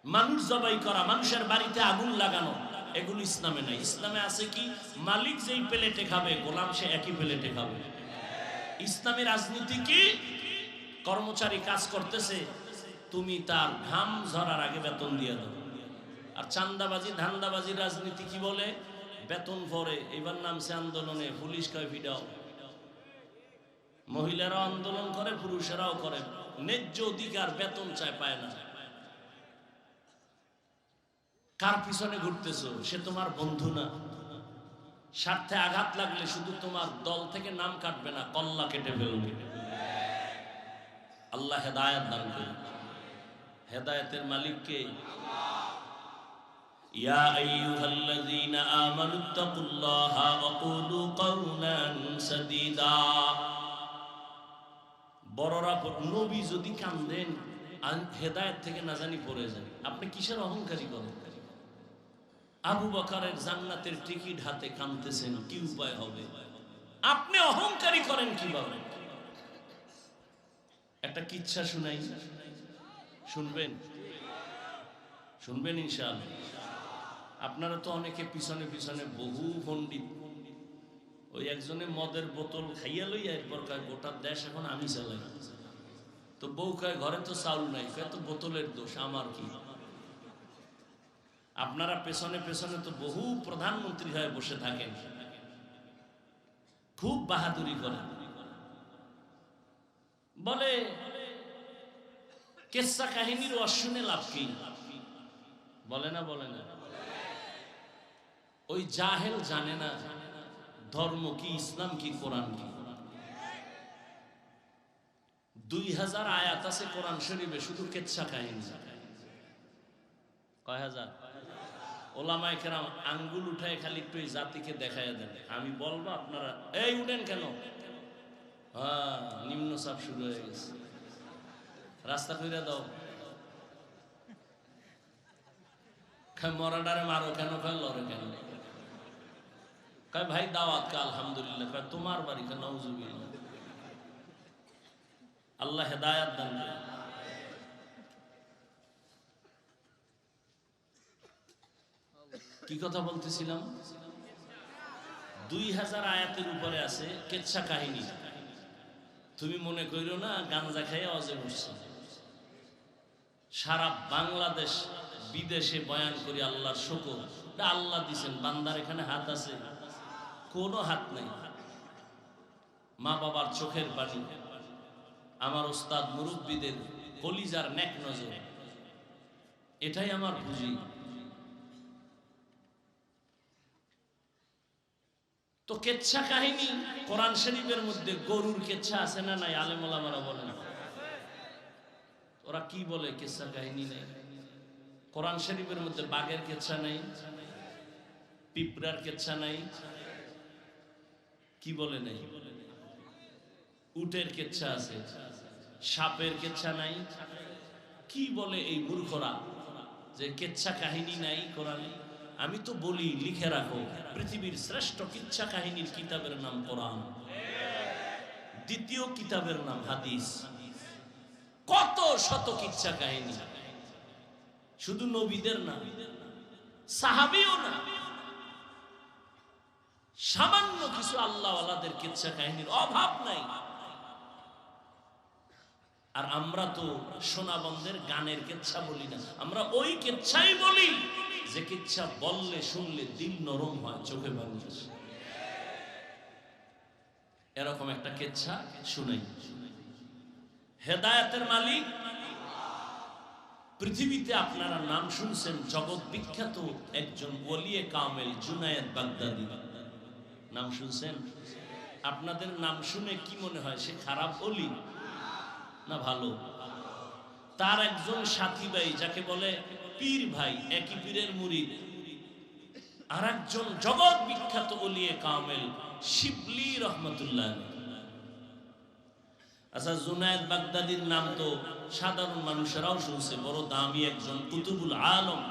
মানুষ জবাই করা, মানুষের বাড়িতে আগুন লাগানো, এগুলো ইসলামে নাই। ইসলামে আছে কি? মালিক যেই প্লেটে খাবে, গোলাম সে একই প্লেটে খাবে। ইসলামী রাজনীতি কি? কর্মচারী কাজ করতেছে, তুমি তার ঘাম ঝরার আগে বেতন দিয়ে দাও। আর চান্দাবাজি ধান্দাবাজি রাজনীতি কি বলে? বেতন পরে, এবার নামছে আন্দোলনে, পুলিশ কয় ভিড়াও। মহিলারাও আন্দোলন করে, পুরুষেরাও করে, ন্যায্য অধিকার বেতন চায়, পায় না। কার পিছনে ঘুরতেছো? সে তোমার বন্ধু না। স্বার্থে আঘাত লাগলে শুধু তোমার দল থেকে নাম কাটবে না, কল্লা কেটে ফেলবে। আল্লাহ হেদায়েত দান করুন। হেদায়েতের মালিক কে? ইয়া আইয়ুহাল্লাযীনা আমানুত্তাকুল্লাহা ওয়া কুলু কাওলান সাদীদা। বড়রা, নবী যদি কান্দেন হেদায়েত থেকে না জানি পড়ে যান। আপনি কিসের অহংকারী করেন? আবু বকরের জান্নাতের টিকিট হাতে কাঁদতেছেন, কি উপায় হবে? আপনি অহংকারী করেন কিভাবে? একটা কিচ্ছা শুনাই, শুনবেন? শুনবেন ইনশাআল্লাহ। আপনারা তো অনেকে পিছনে পিছনে বহু পণ্ডিত। ওই একজনে মদের বোতল খাইয়া লইয়া এরপর কয় গোটা দেশ এখন আমি চালাই। তো বউ কয় ঘরে তো চাউল নাই, কয় তো বোতলের দোষ, আমার কি? আপনারা পেছনে পেছনে তো বহু প্রধানমন্ত্রী হয়ে বসে থাকেন, খুব বাহাদুরি করেন। বলে কেসা কাহিনীর অশুনে লাভ কি? বলে না, বলে না। ওই জাহেল জানে না ধর্ম কি, ইসলাম কি, কোরআন কি। 2000 আয়াত আছে কোরআন শরীফে, শুধু কেচ্ছা কাহিনী। কয় হাজার? ওলামায়ে কেরাম আঙ্গুল উঠায় খালি একটু এই জাতিকে দেখায় দেন। আমি বলবো আপনারা এই উঠেন কেন? হ্যাঁ, নিম্নচাপ শুরু হয়ে গেছে, রাস্তা কইরা দাও। মরাডারে মারো কেন? কয় লড়ে কেন? কয় ভাই দাওয়াত কা আলহামদুলিল্লাহ। কয় তোমার বাড়ি কা নাউজুবিল্লাহ। আল্লাহ হেদায়াত দান করে। কি কথা বলতেছিলাম? 2000 আয়াতের উপরে আছে কেচ্ছা কাহিনী। তুমি মনে কইরো না গাঞ্জা খাইয়া অজে বসছে। সারা বাংলাদেশ বিদেশে বয়ান করি আল্লাহর শুকর। আল্লাহ দিছেন, বান্দার এখানে হাত আছে? কোনো হাত নাই। মা বাবার চোখের পানি, আমার ওস্তাদ মুরব্বীদের কলিজার নেক নজর, এটাই আমার পুঁজি। তো কেচ্ছা কাহিনী কোরআন শরীফের মধ্যে গরুর কেচ্ছা আছে না নাই? আলেম ওলামারা বলেন। ওরা কি বলে কেচ্ছা কাহিনী নেই? কোরআন শরীফের মধ্যে বাঘের কেচ্ছা নাই, পিঁপড়ার কেচ্ছা নাই, কি বলে নাই? উটের কেচ্ছা আছে, সাপের কেচ্ছা নাই। কি বলে এই মূর্খরা যে কেচ্ছা কাহিনী নাই কোরআনে? আমি তো বলি লিখে রাখো, পৃথিবীর শ্রেষ্ঠ কিচ্ছা কাহিনীর কিতাবের নাম কোরআন, দ্বিতীয় কিতাবের নাম হাদিস। কত শত কিচ্ছা কাহিনী, শুধু নবীদের না, সাহাবীও না, সামান্য কিছু আল্লাহওয়ালাদের কিচ্ছা কাহিনীর অভাব নাই। আর আমরা তো সোনাবন্ধের গানের কেচ্ছা বলি না, আমরা ওই কেচ্ছাই বলি যে কিচ্ছা বললে শুনলে দিল নরম হয়, চোখে পানি আসে। এরকম একটা কেচ্ছা শুনাই। হেদায়েতের মালিক পৃথিবীতে আপনারা নাম শুনছেন, জগৎ বিখ্যাত একজন ওলিয়ে কামেল জুনায়েদ বাগদাদি, নাম শুনছেন? আপনাদের নাম শুনে কি মনে হয় সে খারাপ ওলি না ভালো? তার একজন সাথী ভাই যাকে বলে পীর ভাই, একই পীরের মুরিদ, আর একজন জগৎ বিখ্যাত ওলিয়ে কামেল শিবলি রহমতুল্লাহ। আচ্ছা, জুনায়েদ বাগদাদির নাম তো সাধারণ মানুষেরাও শুনছে, বড় দামি একজন কুতুবুল আলম।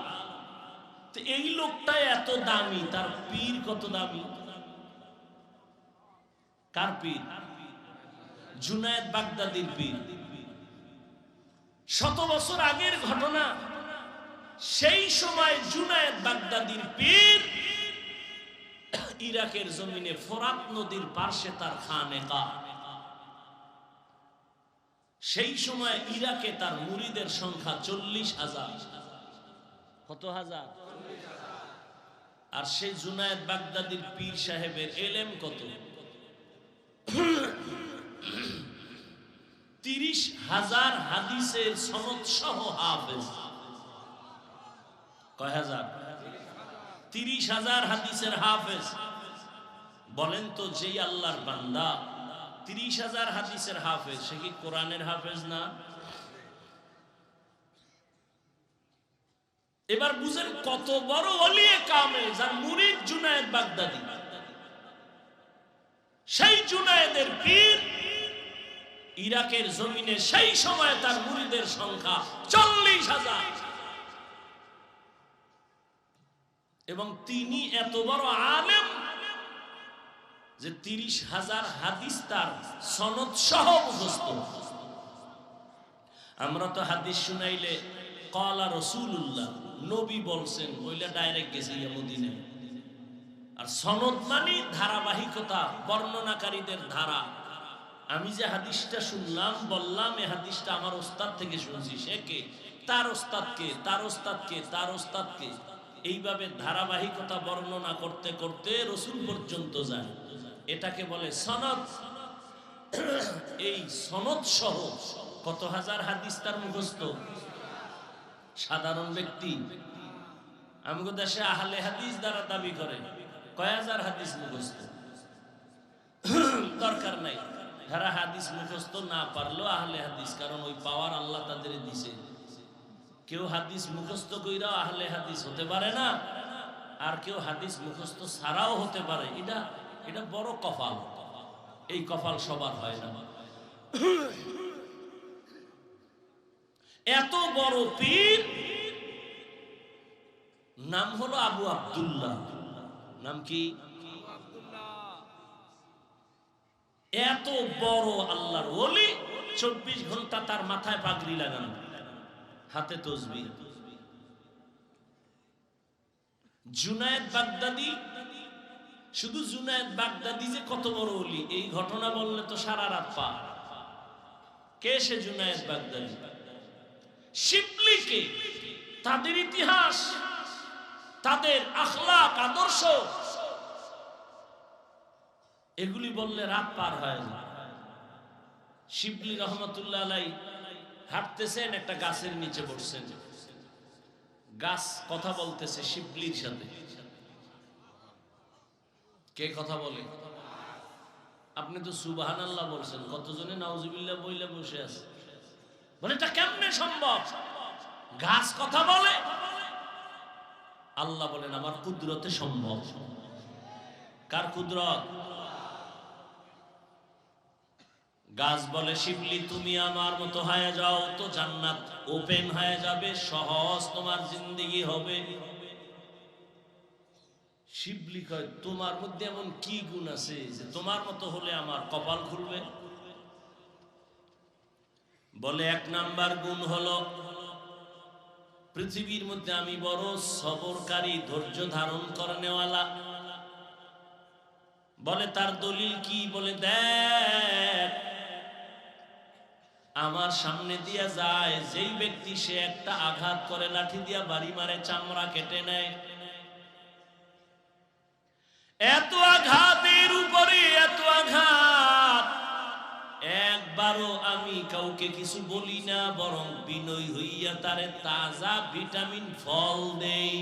তো এই লোকটা এত দামি, তার পীর কত দামি? কার পীর? জুনায়েদ বাগদাদির পীর। 100 বছর আগের ঘটনা। সেই সময় জুনায়েদ বাগদাদির পীর ইরাকের জমিনে ফোরাত নদীর পার্শ্বে তার খানেকা। সেই সময় ইরাকে তার মুরিদের সংখ্যা 40,000। কত হাজার? আর সেই জুনায়েদ বাগদাদির পীর সাহেবের এলেম কত? 30,000 হাদিসের সনদ সহ হাফেজ। কয় হাজার? 30,000 হাদিসের হাফেজ। বলেন তো, যেই আল্লাহর বান্দা 30,000 হাদিসের হাফেজ, সে কি কোরআনের হাফেজ না? এবার বুঝেন কত বড় ওলিয়ে কামেল, যার মুরিদ জুনায়েদ বাগদাদি। সেই জুনায়েদের পীর ইরাকের জমিনে সেই সময় তার মুরিদের সংখ্যা 40,000। এবং তিনি এত বড় আলেম যে 30,000 হাদিস তার সনদ সহ মুখস্থ। আমরা তো হাদিস শুনাইলে ক্বালা রাসূলুল্লাহ, নবী বলছেন বইলা ডাইরেক্ট গেছে মদিনায়। আর সনদ মানে ধারাবাহিকতা, বর্ণনাকারীদের ধারা। আমি যে হাদিসটা শুনলাম, বললাম এই হাদিসটা আমার ওস্তাদ থেকে শুনছি, সে কে? তার ওস্তাদকে, তার ওস্তাদকে, তার ওস্তাদকে, এইভাবে ধারাবাহিকতা বর্ণনা করতে করতে রাসূল পর্যন্ত যায়। এটাকে বলে সনদ। এই সনদ সহ কত হাজার হাদিস তার মুখস্থ। সাধারণ ব্যক্তি আমাদের দেশে আহলে হাদিস দ্বারা দাবি করে কয় হাজার হাদিস মুখস্থ। দরকার নাই। যারা হাদিস মুখস্থ না পারলো আহলে হাদিস, কারণ ওই পাওয়ার আল্লাহ তাদের দিছে। কেউ হাদিস মুখস্থ কইরা আহলে হাদিস হতে পারে না, আর কেউ হাদিস মুখস্থ ছাড়াও হতে পারে। এটা বড় কপাল। এই কপাল সবার হয় না। এত বড় পীর, নাম হলো আবু আব্দুল্লাহ। নাম কি? এত বড় আল্লাহর ওলি, 24 ঘন্টা তার মাথায় পাগড়ি লাগানো, হাতে তসবিহ। জুনায়েদ বাগদাদি, শুধু জুনায়েদ বাগদাদি যে কত বড় ওলি, এই ঘটনা বললে তো সারা রাত পা। কে সে জুনায়েদ বাগদাদি? শিবলিকে, তাদের ইতিহাস, তাদের আখলাক, আদর্শ, এগুলি বললে রাত পার হয় না। শিবলি রহমতুল্লাহ আলাইহি হাঁটতেছেন, একটা গাছের নিচে বসছেন। গাছ কথা বলতেছে শিবলির সাথে। কে কথা বলে? আপনি তো সুবহানাল্লাহ বলছেন, কতজনে নাউজুবিল্লাহ বইলে বসে আছে। বলে এটা কেমনে সম্ভব? গাছ কথা বলে? আল্লাহ বলেন আমার কুদরতে সম্ভব। কার কুদরত? গাছ বলে শিবলি তুমি আমার মতো হয়ে যাও তো জান্নাত ওপেন হয়ে যাবে, সহজ তোমার জিন্দেগি হবে। শিবলি কয় তোমার মধ্যে এমন কি গুণ আছে যে তোমার মতো হলে আমার কপাল খুলবে? বলে 1 নাম্বার গুণ হলো পৃথিবীর মধ্যে আমি বড় সবরকারী, ধৈর্য ধারণ করেনেওয়ালা। বলে তার দলিল কি? বলে দেখ, আমার সামনে দিয়া যায় যেই ব্যক্তি, সে একটা আঘাত করে, লাঠি দিয়া বাড়ি মারে, চামড়া কেটে নেয়। এত আঘাতের উপরে এত আঘাত, একবারও আমি কাউকে কিছু বলি না, বরং বিনয় হইয়া তারে তাজা ভিটামিন ফল দেই।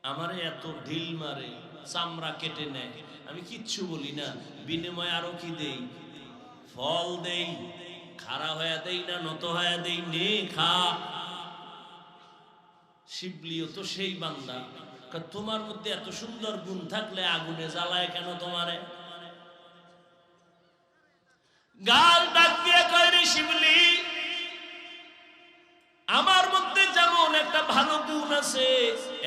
আমারে এত ঢিল মারে, চামড়া কেটে নেয়, আমি কিচ্ছু বলি না, বিনিময়ে আরো কি দেই? ফল দেই। খাড়া হয়ে দেই না, নত হয়ে দেই, নে খা। শিবলিও তো সেই বান্দা। তোমার মধ্যে এত সুন্দর গুণ থাকলে আগুনে জ্বালায় কেন তোমারে? গাল ডাক দিয়ে কয় রে শিবলি, আমার মধ্যে যেমন একটা ভালো গুণ আছে,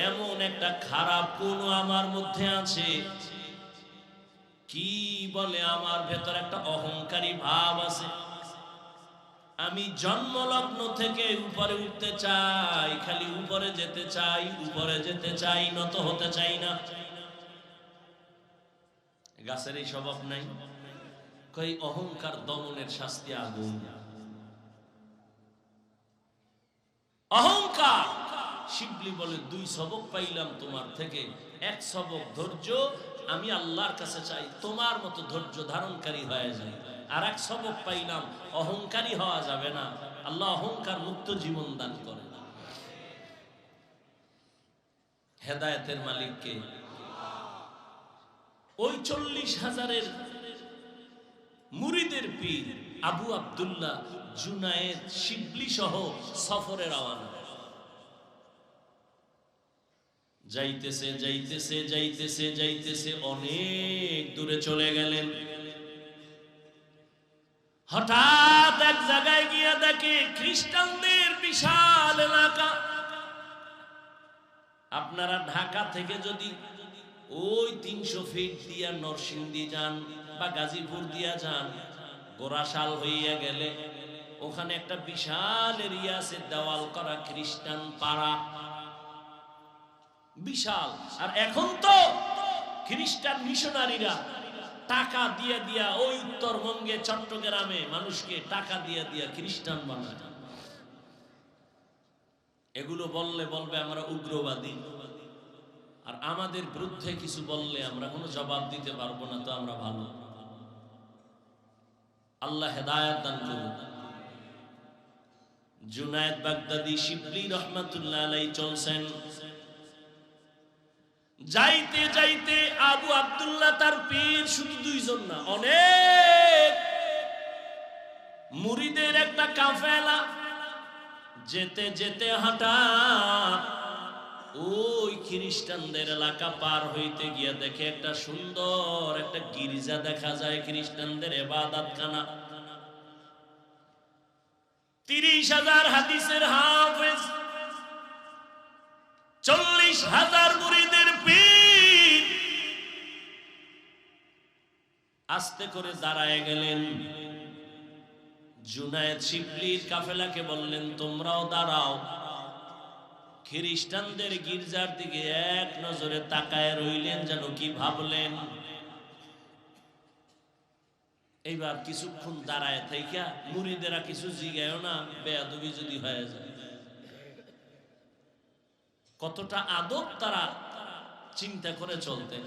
এমন একটা খারাপ গুণ আমার মধ্যে আছে। কি বলে? আমার ভেতর একটা অহংকারী ভাব আছে। আমি জন্মলগ্ন থেকে উপরে উঠতে চাই, খালি উপরে যেতে চাই, উপরে যেতে চাই, নত হতে চাই না। গাছের এই স্বভাব নাই? কই অহংকার দমনের শাস্তি আগুন। অহংকার। শিবলি বলে 2 সবক পাইলাম তোমার থেকে। 1 সবক ধৈর্য, আমি আল্লাহর কাছে চাই তোমার মতো ধৈর্য ধারণকারী হয়ে যায়। আর 1 সবক পাইলাম, অহংকারী হওয়া যাবে না। আল্লাহ অহংকার মুক্ত জীবন দান করে। হেদায়েতের মালিক কে? ওই 40,000-এর মুরিদের পীর আবু আব্দুল্লাহ জুনায়েদ শিবলি সহ সফরে রওনা। যাইতেছে যাইতেছে যাইতেছে যাইতেছে, অনেক দূরে চলে গেলেন। হঠাৎ এক জায়গায় গিয়ে দেখে খ্রিস্টানদের বিশাল এলাকা। আপনারা ঢাকা থেকে যদি ওই 300 ফিট দিয়া নরসিংদী যান বা গাজীপুর দিয়া যান, গোরাশাল হইয়া গেলে ওখানে একটা বিশাল এরিয়া আছে, দেওয়াল করা খ্রিস্টান পাড়া, বিশাল। আর এখন তো খ্রিস্টান মিশনারিরা টাকা দিয়ে দিয়া ওই উত্তরবঙ্গে চট্টগ্রামে মানুষকে টাকা দিয়ে দিয়া খ্রিস্টান বানায়। এগুলো বললে বলবে আমরা উগ্রবাদী, আর আমাদের বিরুদ্ধে কিছু বললে আমরা কোনো জবাব দিতে পারবো না, তো আমরা ভালো। আল্লাহ হেদায়েত দান করুন। জুনায়েদ বাগদাদি শিবলি রহমাতুল্লাহ আলাইহি চলছেন। যাইতে যাইতে আবু আব্দুল্লাহ তার পীর শুধু দুইজন না, অনেক মুরিদের একটা কাফেলা যেতে যেতে হঠাৎ ওই খ্রিস্টানদের এলাকা পার হইতে গিয়ে দেখে একটা সুন্দর একটা গির্জা দেখা যায়, খ্রিস্টানদের ইবাদতখানা। 30,000 হাদিসের হাফেজ, 40,000 মুরিদের পীর আস্তে করে দাঁড়ায় গেলেন। জুনায়েদ শিবলির কাফেলাকে বললেন, তোমরাও দাঁড়াও। খ্রিস্টানদের গির্জার দিকে এক নজরে তাকায় রইলেন, যেন কি ভাবলেন। এইবার কিছুক্ষণ দাঁড়ায় থাইকা মুরিদেরা কিছু জিগায়ও না, বেয়াদবি যদি হয়ে যায়। কতটা আদব তারা চিন্তা করে চলতেন।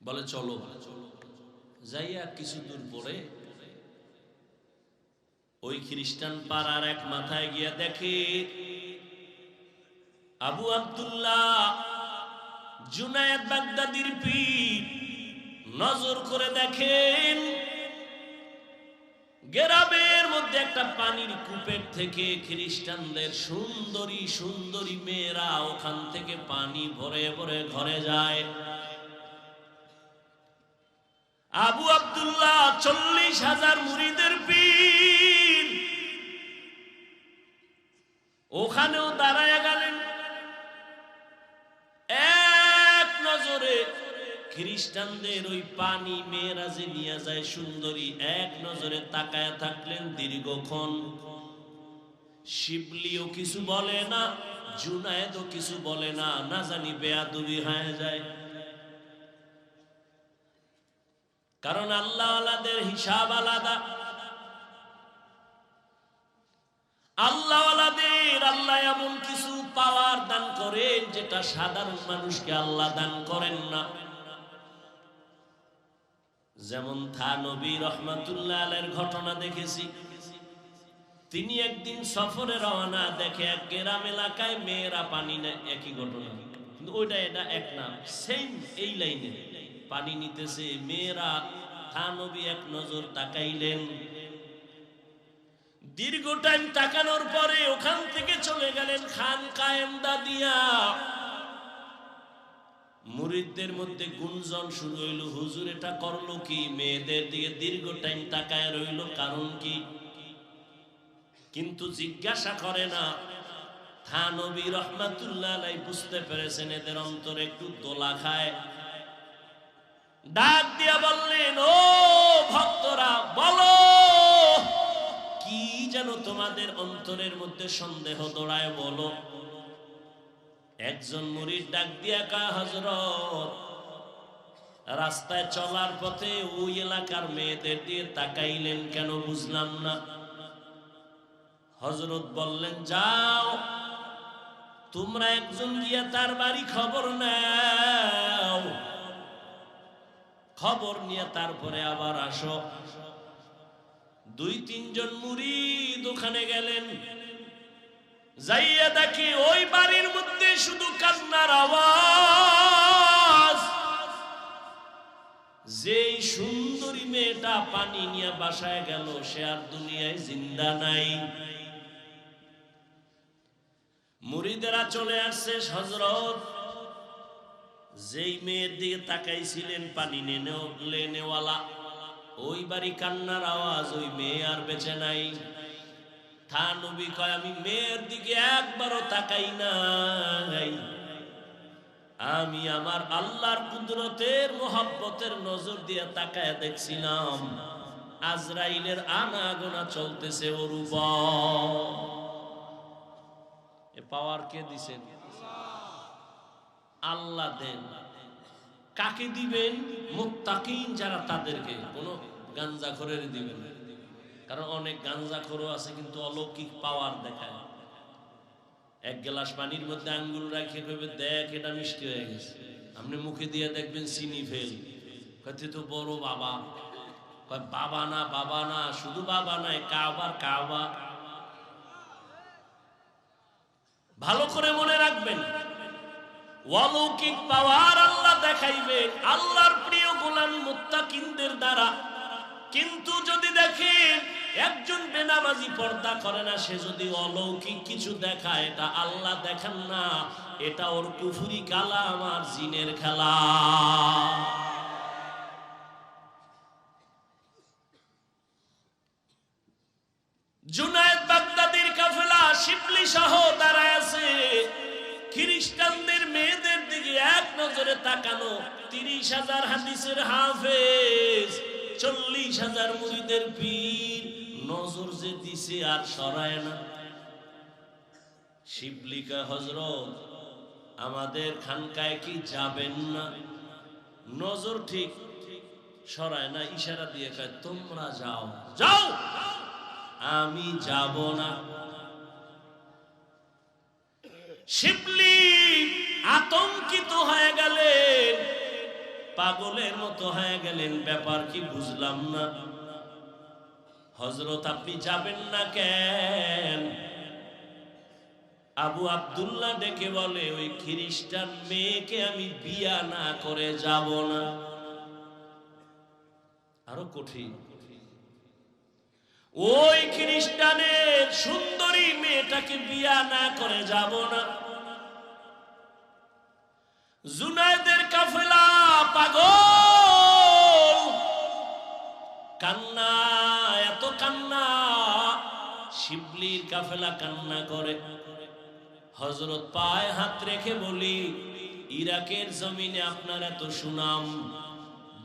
বলে চলো। যাইয়া কিছু দূর পরে ওই খ্রিস্টান পাড়ার এক মাথায় গিয়া দেখে আবু আব্দুল্লাহ জুনায়েদ বাগদাদির পীর। নজর করে দেখেন গ্রামের মধ্যে একটা পানির কূপের থেকে খ্রিস্টানদের সুন্দরী সুন্দরী মেয়েরা ওখান থেকে পানি ভরে ভরে ঘরে যায়। আবু আব্দুল্লাহ 40,000 মুরিদের পীর ওখানেও দাঁড়ায় গেলেন। এক নজরে খ্রিস্টানদের ওই পানি মেয়েরা যে নিয়ে যায় সুন্দরী, এক নজরে তাকায় থাকলেন দীর্ঘক্ষণ। শিবলিও কিছু বলে না, জুনায়েদও কিছু বলে না, না জানি বেয়াদবি হয়ে যায়। কারণ আল্লাহ ওয়ালাদের হিসাব আলাদা। আল্লাহ ওয়ালাদের আল্লাহ এমন কিছু পাওয়ার দান করেন যেটা সাধারণ মানুষকে আল্লাহ দান করেন না। যেমন থানবী রহমাতুল্লাহ আলাইহির ঘটনা দেখেছি। তিনি একদিন সফরে রওনা, দেখে এক গ্রাম এলাকায় মেয়েরা পানি নেয়। একই ঘটনা, কিন্তু ওইটা এটা এক না, সেম এই লাইনে পানি নিতেছে মেয়েরা। থানবী এক নজর তাকাইলেন। দীর্ঘ টাইম তাকানোর পরে ওখান থেকে চলে গেলেন খানকায়ে ইমদাদিয়া। মুরিদদের মধ্যে গুঞ্জন শুরু হইল, হুজুর এটা করলো কি? মেয়েদের দিকে দীর্ঘ টাইম তাকায় রইল, কারণ কি? কিন্তু জিজ্ঞাসা করে না। থানবী রহমাতুল্লাহ আলাইহি বুঝতে পেরেছেন এদের অন্তরে একটু দোলা খায়। ডাক দিয়া বললেন, ও ভক্তরা, বলো কি যেন তোমাদের অন্তরের মধ্যে সন্দেহ দৌড়ায়, বলো। একজন মুরিদ ডাক দিয়া কয়, হযরত, রাস্তায় চলার পথে ওই এলাকার মেয়েদের দিয়ে তাকাইলেন কেন? বুঝলাম না। হযরত বললেন, যাও তোমরা একজন গিয়া তার বাড়ি খবর নাও, খবর নিয়ে তারপরে আবার আসো। 2-3 জন মুরিদ ওখানে গেলেন। যাইয়া দেখি ওই বাড়ির মধ্যে শুধু কান্নার আওয়াজ। যেই সুন্দরী মেয়েটা পানি নিয়ে বাসায় গেল, সে আর দুনিয়ায় জিন্দা নাই। মুরিদেরা চলে আসছে। হযরত, যেই মেয়ের দিকে তাকাইছিলেন পানি নেওয়ালা, ওই বাড়ি কান্নার আওয়াজ, ওই মেয়ে আর বেঁচে নাই। থানবী কয়, আমি মেয়ের দিকে একবারও তাকাই নাই, আমি আমার আল্লাহর কুদরতের মোহাব্বতের নজর দিয়ে তাকায় দেখছিলাম আজরাইলের আনাগোনা চলতেছে ওর উপর। এ পাওয়ার কে দিছেন? আল্লাহ দেন। কাকে দিবেন? মুত্তাকিন যারা, তাদেরকে। কোনো গাঞ্জাখোরের দিবেন, কারণ অনেক গাঞ্জাখোরও আছে কিন্তু অলৌকিক পাওয়ার দেখায়। এক গ্লাস পানির মধ্যে আঙ্গুল রাখে কইবে, দেখ এটা মিষ্টি হয়ে গেছে। আপনি মুখে দিয়ে দেখবেন চিনি ফেল, কইতে তো বড় বাবা। কয় বাবা না, বাবা না, শুধু বাবা নয়, কাবার কাবা। ভালো করে মনে রাখবেন, অলৌকিক পাওয়ার আল্লাহ দেখাইবে আল্লাহর প্রিয় গোলাম মুত্তাকিনদের দ্বারা। কিন্তু যদি দেখেন একজন বেনামাজি পর্দা করে না, সে যদি অলৌকিক কিছু দেখায়, এটা আল্লাহ দেখান না, এটা ওর কুফরি কালাম আর জিনের খেলা। জুনায়েদ বাগদাদির কাফেলা শিবলি সহ দাঁড়ায় আছে, খ্রিস্টানদের মেয়েদের দিকে এক নজরে তাকানো। 30,000 হাদিসের হাফেজ, 40,000 মুরিদের পীর, নজর যে দিছে আর সরায় না। শিবলিকা হযরত আমাদের খানকায় কি যাবেন না? নজর ঠিক সরায় না, ইশারা দিয়ে কয় তোমরা যাও যাও, আমি যাব না। শিবলি আতঙ্কিত হয়ে গেলেন, পাগলের মতো হয়ে গেলেন, ব্যাপার কি বুঝলাম না। হযরত আপনি যাবেন না কেন? আবু আব্দুল্লাহ ডেকে বলে, ওই খ্রিস্টান মেয়েকে আমি বিয়া না করে যাব না। আরো কঠিন, ওই খ্রিস্টানের সুন্দরী মেয়েটাকে বিয়া না করে যাব না। জুনায়েদের কাফেলা পাগল, কান্না, এত কান্না, শিবলির কাফেলা কান্না করে। হযরত পায়ে হাত রেখে বলি, ইরাকের জমিনে আপনার এত সুনাম,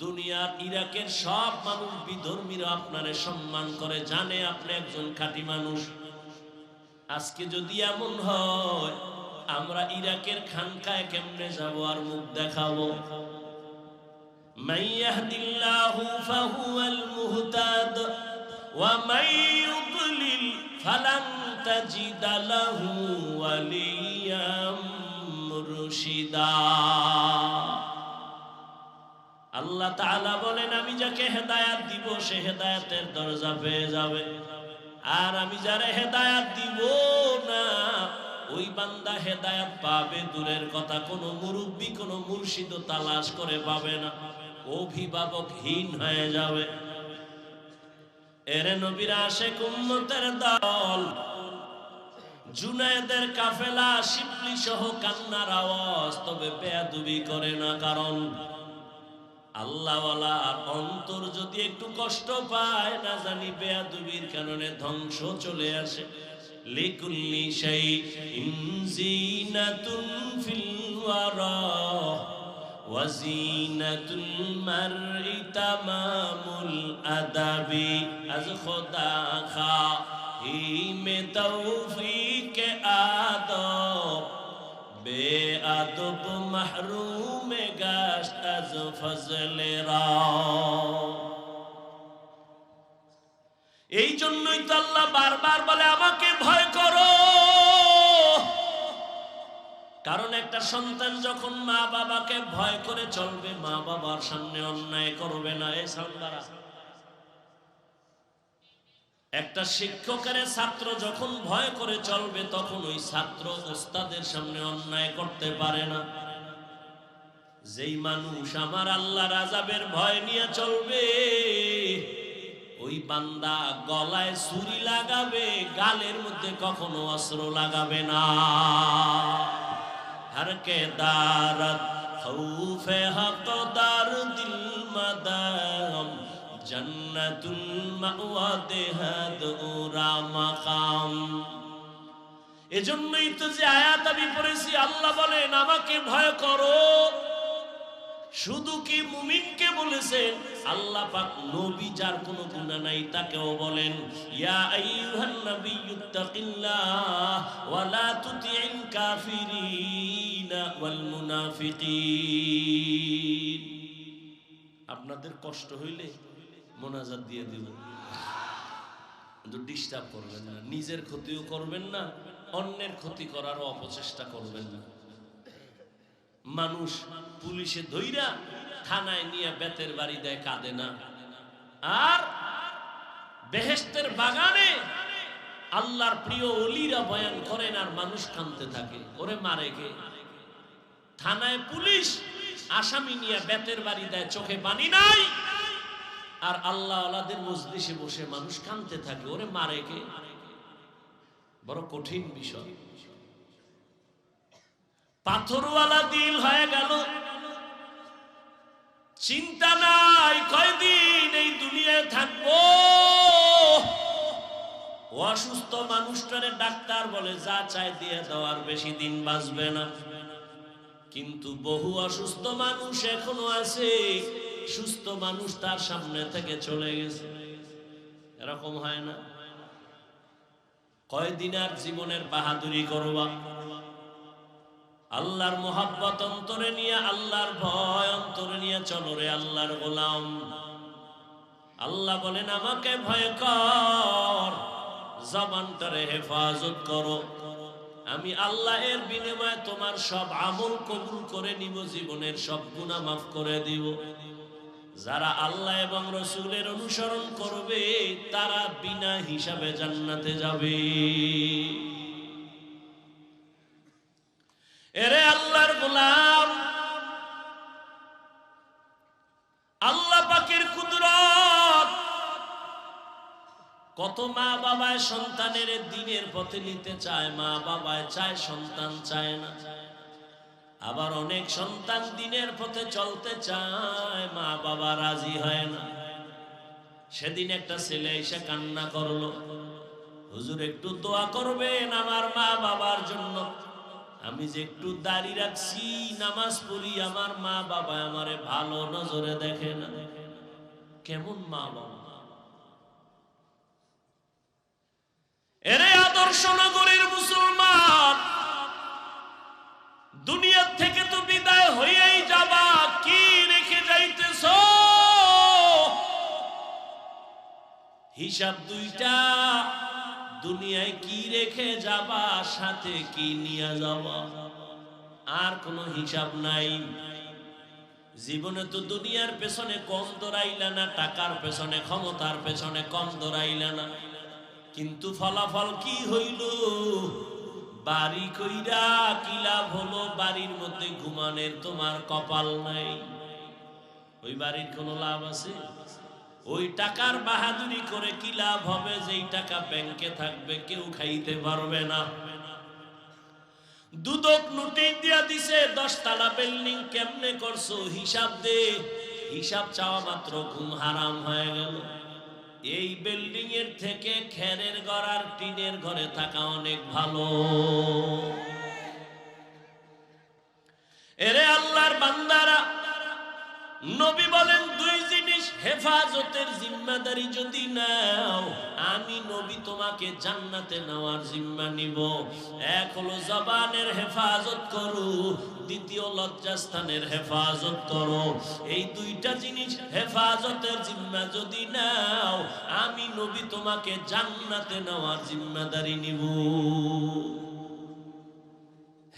দুনিয়ার ইরাকের সব মানুষ বিধর্মীরা আপনারে সম্মান করে, জানে আপনি একজন খাঁটি মানুষ। আজকে যদি এমন হয়, আমরা ইরাকের খানকায় কেমনে যাব আর মুখ দেখাবো? মাইয়াহদিল্লাহু ফাহুয়াল মুহতাদ ওয়া মাইয়ুদ্লিল ফালান তাজিদা লাহু ওয়ালিয়াম মুরশিদা। আল্লাহ তাআলা বলেন, আমি যাকে হেদায়েত দিব সে হেদায়েতের দরজা পেয়ে যাবে, আর আমি যারে হেদায়েত দিব না ওই বান্দা হেদায়েত পাবে দূরের কথা, কোনো মুরব্বি কোনো মুর্শিদ তালাশ করে পাবে না, অভিভাবকহীন হয়ে যাবে। এরে নবীর আশিক উম্মতের দল, জুনায়েদের কাফেলা শিবলি সহ কান্নার আওয়াজ, তবে বেয়াদবি করে না, কারণ আল্লাহওয়ালার অন্তর যদি একটু কষ্ট পায়, না জানি বেয়াদবির কারণে ধ্বংস চলে আসে। লিকুল্লি শাইইন জিনাতুন ফিল ওয়ারা ওয়া জিনাতুল মারই তামামুল আদাবি। আজ খোদা খাহিমে তৌফিক আদব, বেআদব মাহরুম গাশত আজ ফজলে রাও। এই জন্যই তো আল্লাহ বারবার বলে আমাকে ভয় করো, কারণ একটা সন্তান যখন মা বাবাকে ভয় করে চলবে, মা বাবার সামনে অন্যায় করবে না। এই সন্তানরা, একটা শিক্ষকের ছাত্র যখন ভয় করে চলবে, তখন ওই ছাত্র ওস্তাদের সামনে অন্যায় করতে পারে না। যেই মানুষ আমার আল্লাহর আযাবের ভয় নিয়ে চলবে, ওই বান্দা গলায় ছুরি লাগাবে, গালের মধ্যে কখনো অস্ত্র লাগাবে না। हर के दारत खौफे हक दार दिल मदाम जन्नतुल मावा देहद उरा मकाम। এজন্যই তো যে আয়াত আমি পড়েছি, আল্লাহ বলেন আমাকে ভয় করো। শুধু কি মুমিনকে বলেছেন? আল্লাহ পাক নবী যার কোনো গুনাহ নাই তাকেও বলেন, ইয়া আইয়ুহান নাবিয়্যুত্তাকিল্লাহ ওয়া লা তুতি'ল কাফিরিনা ওয়াল মুনাফিকিন। আপনাদের কষ্ট হইলে মোনাজাত দিয়ে দিব, কিন্তু ডিস্টার্ব করবেন না, নিজের ক্ষতিও করবেন না, অন্যের ক্ষতি করারও অপচেষ্টা করবেন না। মানুষ পুলিশে ধইরা থানায় নিয়ে বেতের বাড়ি দেয়, কাঁদে না। আর বেহেশতের বাগানে আল্লাহর প্রিয় ওলিরা বয়ান করেন আর মানুষ কাঁদতে থাকে। ওরে মারে কে? থানায় পুলিশ আসামি নিয়ে বেতের বাড়ি দেয়, চোখে পানি নাই, আর আল্লাহ আল্লাহদের মজলিসে বসে মানুষ কাঁদতে থাকে। ওরে মারে কে? বড় কঠিন বিষয়। পাথরওয়ালা দিল হয়ে গেল, চিন্তা নাই কয়দিন এই দুনিয়ায় থাকবো। অসুস্থ মানুষটারে ডাক্তার বলে যা চাই দিয়ে দেওয়ার, বেশি দিন বাঁচবে না। কিন্তু বহু অসুস্থ মানুষ এখনো আছে, সুস্থ মানুষ তার সামনে থেকে চলে গেছে। এরকম হয় না? কয়দিন আর জীবনের বাহাদুরি করবা? আল্লাহর মোহাব্বত অন্তরে নিয়ে, আল্লাহর ভয় অন্তরে নিয়ে চলো রে আল্লাহর গোলাম। আল্লাহ বলেন আমাকে ভয় কর, জবানটারে হেফাজত করো, আমি আল্লাহ এর বিনিময়ে তোমার সব আমল কবুল করে নিব, জীবনের সব গুনাহ মাফ করে দিব। যারা আল্লাহ এবং রাসূলের অনুসরণ করবে তারা বিনা হিসাবে জান্নাতে যাবে। এরে আল্লাহর গোলাম, আল্লাহ পাকের কুদরত। কত মা বাবায় সন্তানের দ্বীনের পথে নিতে চায়, মা বাবায় চায়, সন্তান চায় না। আবার অনেক সন্তান দ্বীনের পথে চলতে চায়, মা বাবা রাজি হয় না। সেদিন একটা ছেলে এসে কান্না করলো, হুজুর একটু দোয়া করবেন আমার মা বাবার জন্য। আমি যে একটু দাড়ি রাখছি, নামাজ পড়ি, আমার মা বাবা আমারে ভালো নজরে দেখে না। কেমন মা বাবা? এরে আদর্শ নগরীর মুসলমান, দুনিয়া থেকে তো বিদায় হয়েই যাবা, কি রেখে যাইতেছ? হিসাব দুইটা, দুনিয়ায় কি রেখে যাবা, সাথে কি নিয়ে যাবা, আর কোনো হিসাব নাই। জীবনে তো দুনিয়ার পেছনে কম দৌড়াইলা না, টাকার পেছনে, ক্ষমতার পেছনে কম দৌড়াইলা না, কিন্তু ফলাফল কি হইল? বাড়ি কইরা কি লাভ হলো? বাড়ির মধ্যে ঘুমানের তোমার কপাল নাই। ওই বাড়ির কোনো লাভ আছে? ওই টাকার বাহাদুরি করে কি লাভ হবে? যেই টাকা ব্যাংকে থাকবে কেউ খাইতে পারবে না। দুদক নোটিশ দিয়া দিছে 10 তলা বিল্ডিং কেমনে করছো হিসাব দে। হিসাব চাওয়া মাত্র ঘুম হারাম হয়ে গেল। এই বিল্ডিং এর থেকে খেরের ঘর আর টিনের ঘরে থাকা অনেক ভালো। এরে আল্লাহর বান্দারা, নবী বলেন দুই জিনিস হেফাজতের জিম্মাদারি যদি নাও, আমি নবী তোমাকে জান্নাতে নেওয়ার জিম্মা নিব। এক হলো জবানের হেফাজত করো, দ্বিতীয় লজ্জাস্থানের হেফাজত করো। এই দুইটা জিনিস হেফাজতের জিম্মা যদি নাও, আমি নবী তোমাকে জান্নাতে নেওয়ার জিম্মাদারি নিব।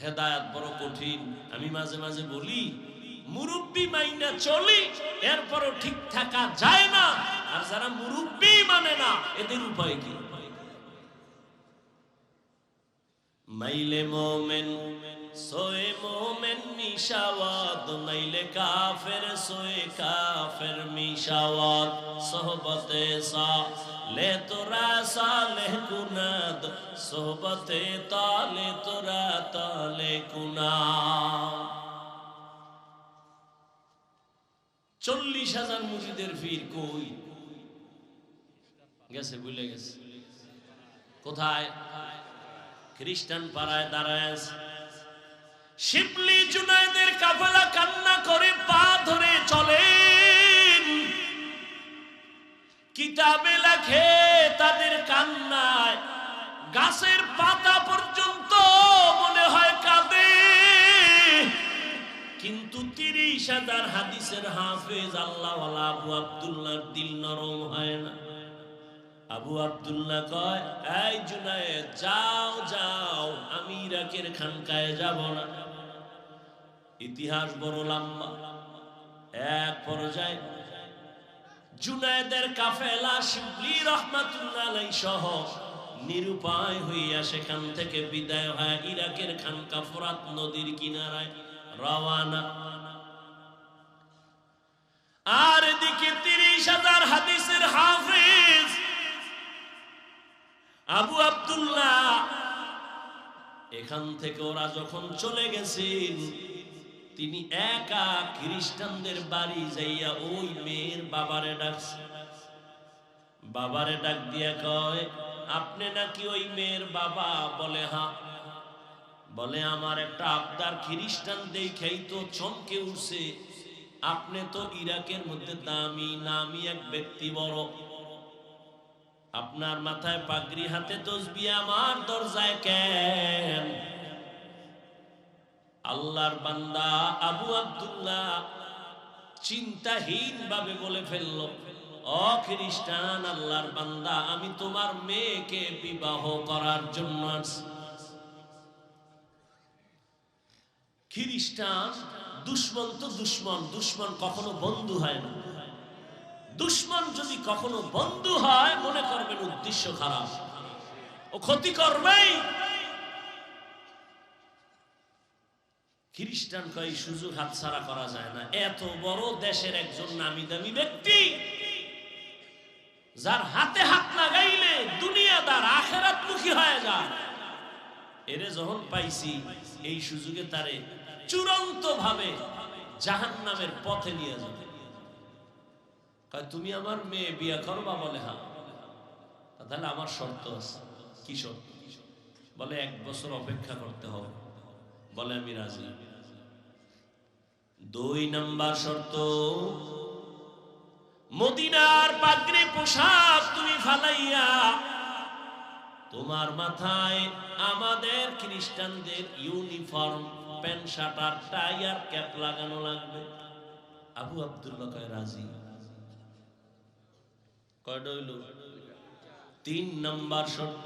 হেদায়েত বড় কঠিন। আমি মাঝে মাঝে বলি, মুরব্বি মাইনা চলি, এরপরও ঠিক থাকা যায় না। আর যারা মুরব্বি মানে না, এদের উপায় কি? মাইলে মোমেন সোয়ে মোমেন মিশাওয়াত, মাইলে কাফের সোয়ে কাফের মিশাওয়াত। সোহবতে সালে তোরা সালেহ কুনাদ, সোহবতে তালে তোরা তালে কুনাদ। 40,000 মুরিদের পীর কই গেছে? ভুলে গেছে। কোথায়? খ্রিস্টান পাড়ায় দাঁড়ায় আছে। শিবলি জুনায়েদের কাফেলা কান্না করে পা ধরে চলেন। কিতাবে লেখে তাদের কান্নায় গাছের পাতা পর্যন্ত মনে হয় কাঁদে। কিন্তু 30,000 হাদিসের হাফেজ আল্লাহওয়ালা আবু আব্দুল্লাহর দিল নরম হয় না। আবু আব্দুল্লাহ কয়, এই জুনায়েদ যাও যাও, আমি ইরাকের খানকায় যাব না। ইতিহাস বড় লম্বা। এক পর্যায়ে জুনায়েদের কাফেলা শিবলি রহমাতুল্লাহ আলাইহি সহ নিরুপায় হইয়া সেখান থেকে বিদায় হয় ইরাকের খানকা ফোরাত নদীর কিনারায় রওয়ানা। আর এদিকে 30,000 হাদিসের হাফেজ আবু আব্দুল্লাহ এখান থেকে ওরা যখন চলে গেছেন, তিনি একা খ্রিস্টানদের বাড়ি যাইয়া ওই মেয়ের বাবারে ডাকছে। বাবারে ডাক দিয়া কয়, আপনি নাকি ওই মেয়ের বাবা? বলে হ্যাঁ। বলে আমার একটা আবদার, খ্রিস্টান দেখেই তো চমকে উঠছে, আপনি তো ইরাকের মধ্যে দামি নামি এক ব্যক্তি, বড়, আপনার মাথায় পাগড়ি, হাতে তসবিহ, আমার দরজায় কেন? আল্লাহর বান্দা আবু আব্দুল্লাহ চিন্তাহীন ভাবে বলে ফেলল, ও খ্রিস্টান, আল্লাহর বান্দা, আমি তোমার মেয়েকে বিবাহ করার জন্য আসছি। খ্রিস্টান দুশ্মন তো দুশ্মন, দুশ্মন কখনো বন্ধু হয় না। দুশ্মন যদি কখনো বন্ধু হয়, মনে করবেন উদ্দেশ্য খারাপ, ও ক্ষতি করবেই। খ্রিস্টান কয় সুযোগ হাতছাড়া করা যায় না। এত বড় দেশের একজন নামি দামি ব্যক্তি, যার হাতে হাত লাগাইলে দুনিয়াদার আখিরাতমুখী হয়ে যায়, এরে যখন পাইছি, এই সুযোগে তারে চূড়ান্ত ভাবে জাহান্নামের পথে নিয়ে যাবে। কয় তুমি আমার মেয়ে বিয়ে করবা? বলে হ্যাঁ। তাহলে আমার শর্ত আছে। কি শর্ত? বলে 1 বছর অপেক্ষা করতে হবে। বলে আমি রাজি। 2 নাম্বার শর্ত, মদিনার পাগড়ি পোশাক তুমি ফালাইয়া তোমার মাথায় আমাদের খ্রিস্টানদের ইউনিফর্ম, প্যান্ট শার্ট আর টাই আর ক্যাপ লাগানো লাগবে। আবু আব্দুল্লাহ কয় রাজি। কয়টা হইল? 3 নাম্বার শর্ত,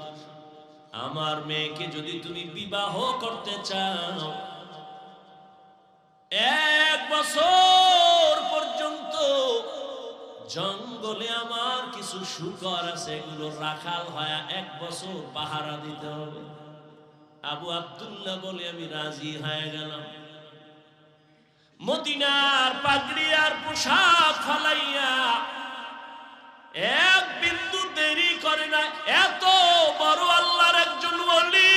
আমার মেয়েকে যদি তুমি বিবাহ করতে চাও, 1 বছর পর্যন্ত জঙ্গলে আমার কিছু শুকর আছে, এগুলো রাখাল হয়ে 1 বছর পাহারা দিতে হবে। আবু আব্দুল্লাহ বলে আমি রাজি হয়ে গেলাম। মদিনার পাগড়ি আর পোশাক ফালাইয়া 1 বিন্দু দেরি করে না। এত বড় আল্লাহর একজন ওলি,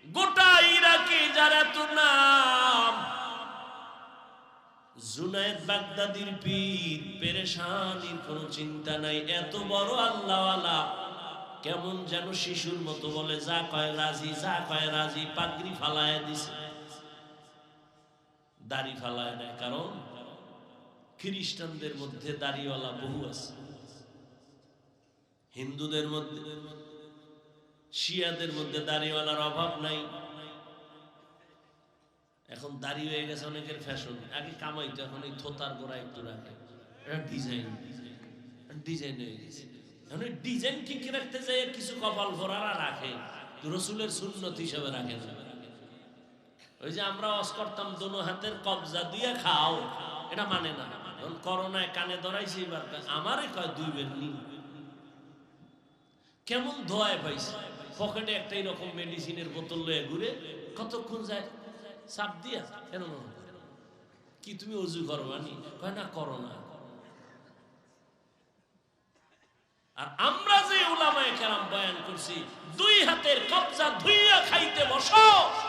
গোটা ইরাকে যার এত নাম, জুনায়েদ বাগদাদির পীর, পেরেশানির কোনো চিন্তা নাই। এত বড় আল্লাহওয়ালা কেমন যেন শিশুর মতো বলে যা কয় রাজি, যা কয় রাজি। পাগড়ি ফালায় দিছে, দাড়ি ফালায় নাই। কারণ খ্রিস্টানদের মধ্যে দাড়িওয়ালা বহু আছে, হিন্দুদের মধ্যে, শিয়াদের মধ্যে দাড়িওয়ালার অভাব নাই। এখন দাড়ি হয়ে গেছে অনেকের ফ্যাশন। আগে কামাইতো, এখন এই থোতার গোড়া একটু রাখে, এটা ডিজাইন, ডিজাইন হয়ে গেছে। এখন ডিজাইন ঠিক রাখতে চাই, কিছু কপাল ভরারা রাখে, রসুলের সুন্নত হিসাবে রাখে না। ওই যে আমরা ওয়াজ করতাম, দোনো হাতের কবজা দিয়ে খাও, এটা মানে না। এখন করোনায় কানে ধরাইছে, এবার আমারে কয় 2 বের নি। কেমন ধোয়ায় পাইছে, পকেটে একটা এরকম মেডিসিনের বোতল লয়ে ঘুরে, কতক্ষণ যায় চাপ দিয়া। কেন কি তুমি অজু করবানি? কয় না, করো না। আর আমরা যে উলামায়ে কেরাম বয়ান করছি, 2 হাতের কবজা ধুইয়া খাইতে বসো,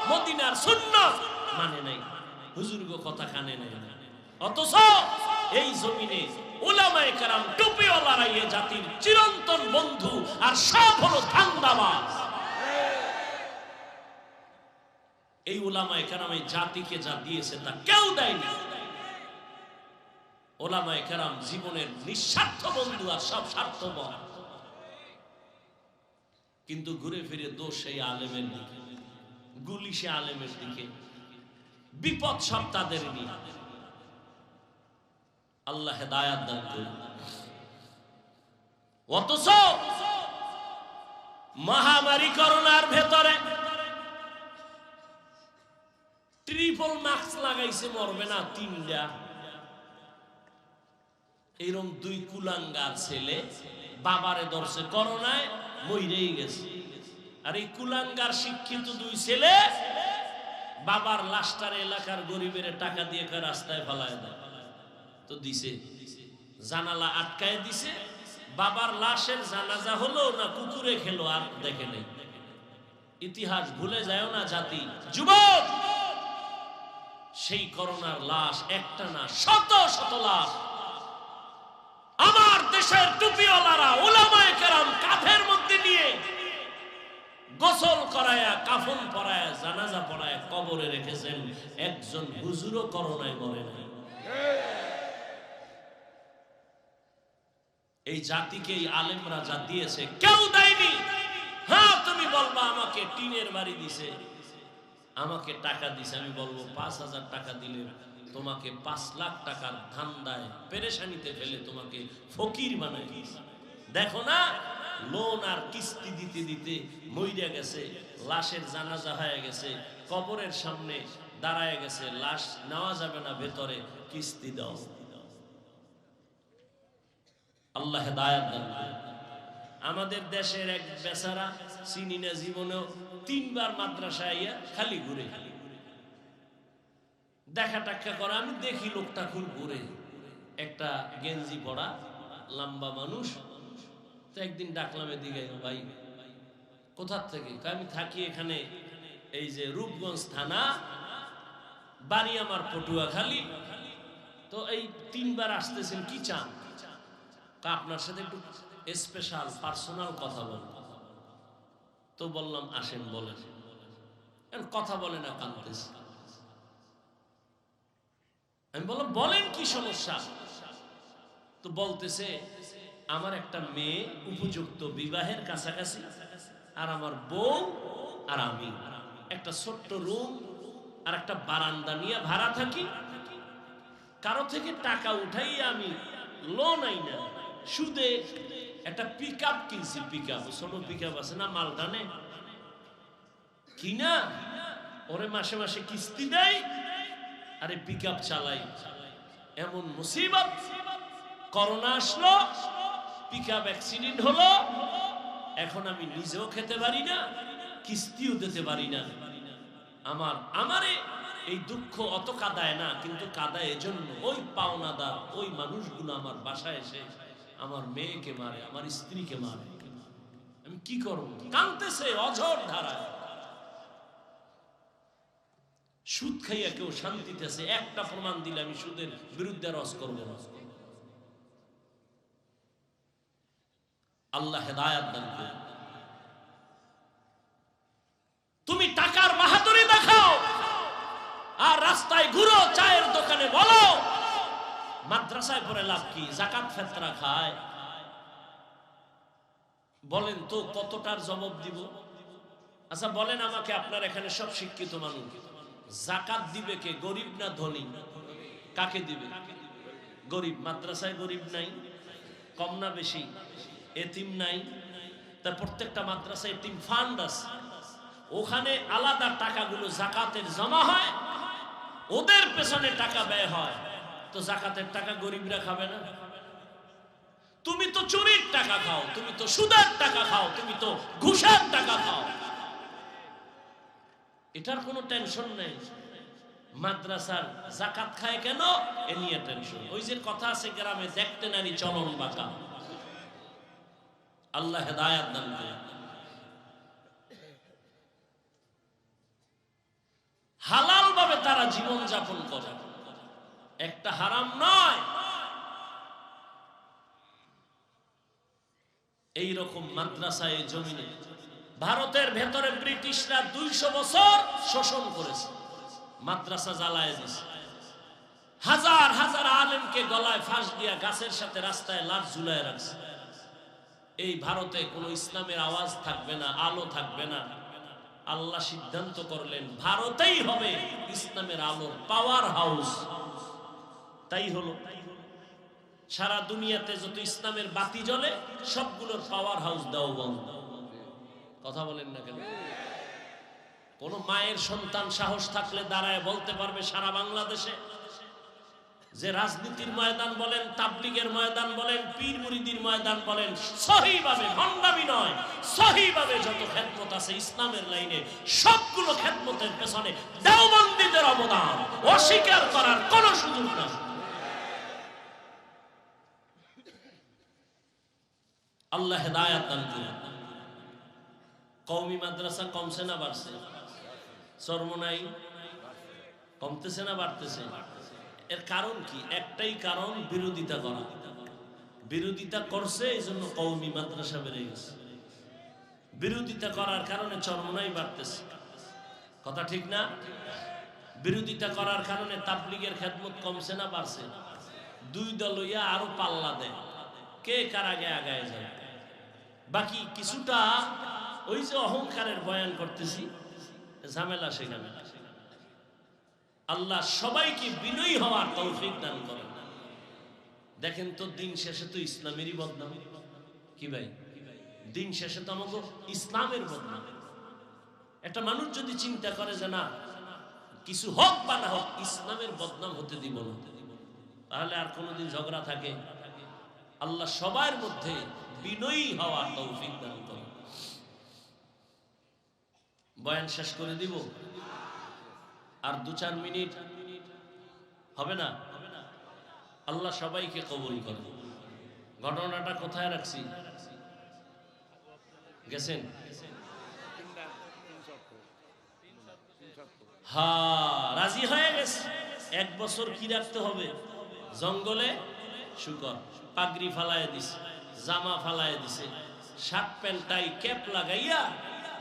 মদিনার সুন্নাত মানে নাই, হুজুরগো কথা কানে নাই। অথচ এই জমিনে উলামায়ে কেরাম টুপিওয়ালারা এই জাতির চিরন্তন বন্ধু, আর সব হলো ধান্দাবাজ। এই উলামায়ে কেরাম এই জাতিকে যা দিয়েছে তা কেউ দেয়নি। উলামায়ে কেরাম জীবনের নিঃস্বার্থ বন্ধু, আর সব স্বার্থপর। কিন্তু ঘুরে ফিরে দোষ সেই আলেমের দিকে, গুলি সে আলেমের দিকে, বিপদ সব তাদের নিয়ে। আল্লাহ হেদায়াত দান করুন। অথচ মহামারী করোনার ভেতরে ট্রিপল মাস্ক লাগাইছে, মরবে না 3টা। এইরকম 2 কুলাঙ্গার ছেলে বাবারে ধরছে করোনায়, মইরেই গেছে। আর এই কুলাঙ্গার শিক্ষিত দুই ছেলে বাবার লাশটার এলাকার গরিবের টাকা দিয়ে রাস্তায় ফেলায় দেয়। তো দিছে, জানালা আটকায় দিছে। বাবার লাশের জানাজা হলো না কুকুরে খেলো আর দেখে নেই। ইতিহাস ভুলে যায় না জাতি। যুবক, সেই করোনার লাশ একটা না, শত শত লাশ। আমার দেশের টুপিওয়ালারা উলামায়ে কেরাম কাঁধের মধ্যে নিয়ে গোসল করায়া, কাফন পরায়া, জানাজা পড়ায়া কবরে রেখেছেন। একজন হুজুরও করোনায় মরে নাই। এই জাতিকে এই আলেমরা যা দিয়েছে কেউ দেয়নি। হ্যাঁ, তুমি বলবা আমাকে টিনের বাড়ি দিছে, আমাকে টাকা দিছে। আমি বলবো 5,000 টাকা দিলে তোমাকে 5 লাখ টাকার ধান্দায় পেরেশানিতে ফেলে তোমাকে ফকির বানাই দিয়েছে। দেখো না, লোন আর কিস্তি দিতে দিতে মইরা গেছে, লাশের জানাজা হয়ে গেছে, কবরের সামনে দাঁড়ায় গেছে, লাশ নেওয়া যাবে না ভেতরে, কিস্তি দাও। আল্লাহ হেদায়েত দান করুন। আমাদের দেশের এক বেচারা চিনি না, জীবনেও 3 বার মাদ্রাসায় আইয়া খালি ঘুরে, দেখা টাক্কা করে। আমি দেখি লোকটা খুব ঘুরে, একটা গেঞ্জি পরা লম্বা মানুষ। তো একদিন ডাকলাম এদিকে, ভাই কোথার থেকে? আমি থাকি এখানে, এই যে রূপগঞ্জ থানা, বাড়ি আমার পটুয়াখালী। তো এই 3 বার আসতেছেন, কি চান? আপনার সাথে একটু স্পেশাল পার্সোনাল কথা বলবো। তো বললাম আসেন, বলেন। কথা বলে না, কাঁদতেছে। আমি বললাম বলেন কি সমস্যা? তো বলতেছে আমার একটা মেয়ে উপযুক্ত বিবাহের কাছাকাছি, আর আমার বউ আর আমি একটা ছোট্ট রুম আর একটা বারান্দা নিয়ে ভাড়া থাকি। কারো থেকে টাকা উঠাই আমি লোন আই না, সুদে একটা পিকআপ কিনছি। পিকআপ, ছোট পিকআপ আছে না, মালটানে কিনা ওরে মাসে মাসে কিস্তি দেয়, আরে পিকআপ চালাই। এমন মুসিবত, করোনা আসলো, পিকআপ অ্যাক্সিডেন্ট হলো, এখন আমি নিজেও খেতে পারি না, কিস্তিও দিতে পারি না। আমারে এই দুঃখ অত কাঁদায় না, কিন্তু কাঁদায় এজন্য ওই পাওনাদার ওই মানুষগুলো আমার বাসায় এসে আমার মেয়েকে মারে, আমার স্ত্রীকে মারে। আমি কি করব? কাঁদতেছে অঝোর ধারায়। সুদ খাইয়া কেউ শান্তিতেছে, একটা প্রমাণ দিলে আমি সুদের বিরুদ্ধে রস করব না। আল্লাহ হেদায়েত দান করুন। তুমি টাকার বাহাদুরি দেখাও আর রাস্তায় ঘুরো, চায়ের দোকানে বলো, মাদ্রাসায় পড়ে লাভ কি? যাকাত ফেতরা খায়। বলেন তো কতটার জবাব দিব? আচ্ছা বলেন আমাকে, আপনার এখানে সব শিক্ষিত মানুষ, যাকাত দিবে কে? গরিব না ধনী? কাকে দিবে? গরিব। মাদ্রাসায় গরিব নাই? কম না বেশি? এতিম নাই? তার প্রত্যেকটা মাদ্রাসায় এতিম ফান্ড আছে, ওখানে আলাদা টাকাগুলো যাকাতের জমা হয়, ওদের পেছনে টাকা ব্যয় হয়। তো যাকাতের টাকা গরিবরা খাবে না? তুমি তো চুরির টাকা খাও, তুমি তো সুদের টাকা খাও, তুমি তো ঘুষের টাকা খাও। এটার কোনো টেনশন নেই। মাদ্রাসার যাকাত খায় কেন, এ নিয়ে টেনশন। ওই যে কথা আছে গ্রামে, দেখতে নারী চলন বাঁকা। আল্লাহ হেদায়েত দান করুন। হালাল ভাবে তারা জীবন যাপন করে, একটা হারাম নয়। এই রকম মাদ্রাসায় জমিনে ভারতের ভেতরে ব্রিটিশরা 200 বছর শোষণ করেছে, মাদ্রাসা জ্বালায় দিয়েছে, হাজার হাজার আলেমকে গলায় ফাঁস দিয়া গাছের সাথে রাস্তায় লাশ ঝুলায় রাখছে। এই ভারতে কোনো ইসলামের আওয়াজ থাকবে না, আলো থাকবে না। আল্লাহ সিদ্ধান্ত করলেন ভারতেই হবে ইসলামের আলোর পাওয়ার হাউস। তাই হলো, সারা দুনিয়াতে যত ইসলামের বাতি জ্বলে সবগুলোর পাওয়ার হাউস দাও বন্ধ। কথা বলেন না কেন? কোন মায়ের সন্তান সাহস থাকলে দাঁড়ায় বলতে পারবে সারা বাংলাদেশে যে রাজনীতির ময়দান বলেন, তাবলীগের ময়দান বলেন, পীর মুরিদির ময়দান বলেন, সহিভাবে, ভণ্ডামি নয়, সহিভাবে যত খেদমত আছে ইসলামের লাইনে, সবগুলো খেদমতের পেছনে দেওবন্দীদের অবদান অস্বীকার করার কোনো সুযোগ নেই। আল্লাহ হেদায়েত দান করুন। কওমি মাদ্রাসা কমছে না বাড়ছে? চরমোনাই কমতেছে না বাড়তেছে? এর কারণ কি? একটাই কারণ, বিরোধিতা করা। বিরোধিতা করছে এই জন্য কওমি মাদ্রাসা বেড়ে গেছে। বিরোধিতা করার কারণে চরমোনাই বাড়তেছে। কথা ঠিক না? বিরোধিতা করার কারণে তাবলীগের খেদমত কমছে না বাড়ছে? দুই দল হইয়া আরো পাল্লা দেয়, কে কার আগে আগায় যায়। বাকি কিছুটা ওই যে অহংকারের বয়ান করতেছি, ঝামেলা সেখানে। আল্লাহ সবাইকে বিনয়ী হওয়ার তৌফিক দান করেন। দেখেন তো, দিন শেষে তো ইসলামেরই বদনাম। কি ভাই, দিন শেষে তো আমাকে ইসলামের বদনাম। একটা মানুষ যদি চিন্তা করে যে না, কিছু হোক বা না হোক ইসলামের বদনাম হতে দিব না, তাহলে আর কোনোদিন ঝগড়া থাকে? আল্লাহ সবার মধ্যে বিনয়ী হওয়ার তৌফিক দান করেন। বয়ান শেষ করে দিব, আর 2-4 মিনিট হবে না? আল্লাহ সবাইকে কবুল করুন। ঘটনাটা কোথায় রাখছি? গেছেন? হ্যাঁ, রাজি হয়ে গেছে। 1 বছর কি রাখতে হবে? জঙ্গলে শুকর, পাগড়ি ফালায় দিছে, জামা ফালায় দিছে, শার্ট প্যান্ট টাই ক্যাপ লাগাইয়া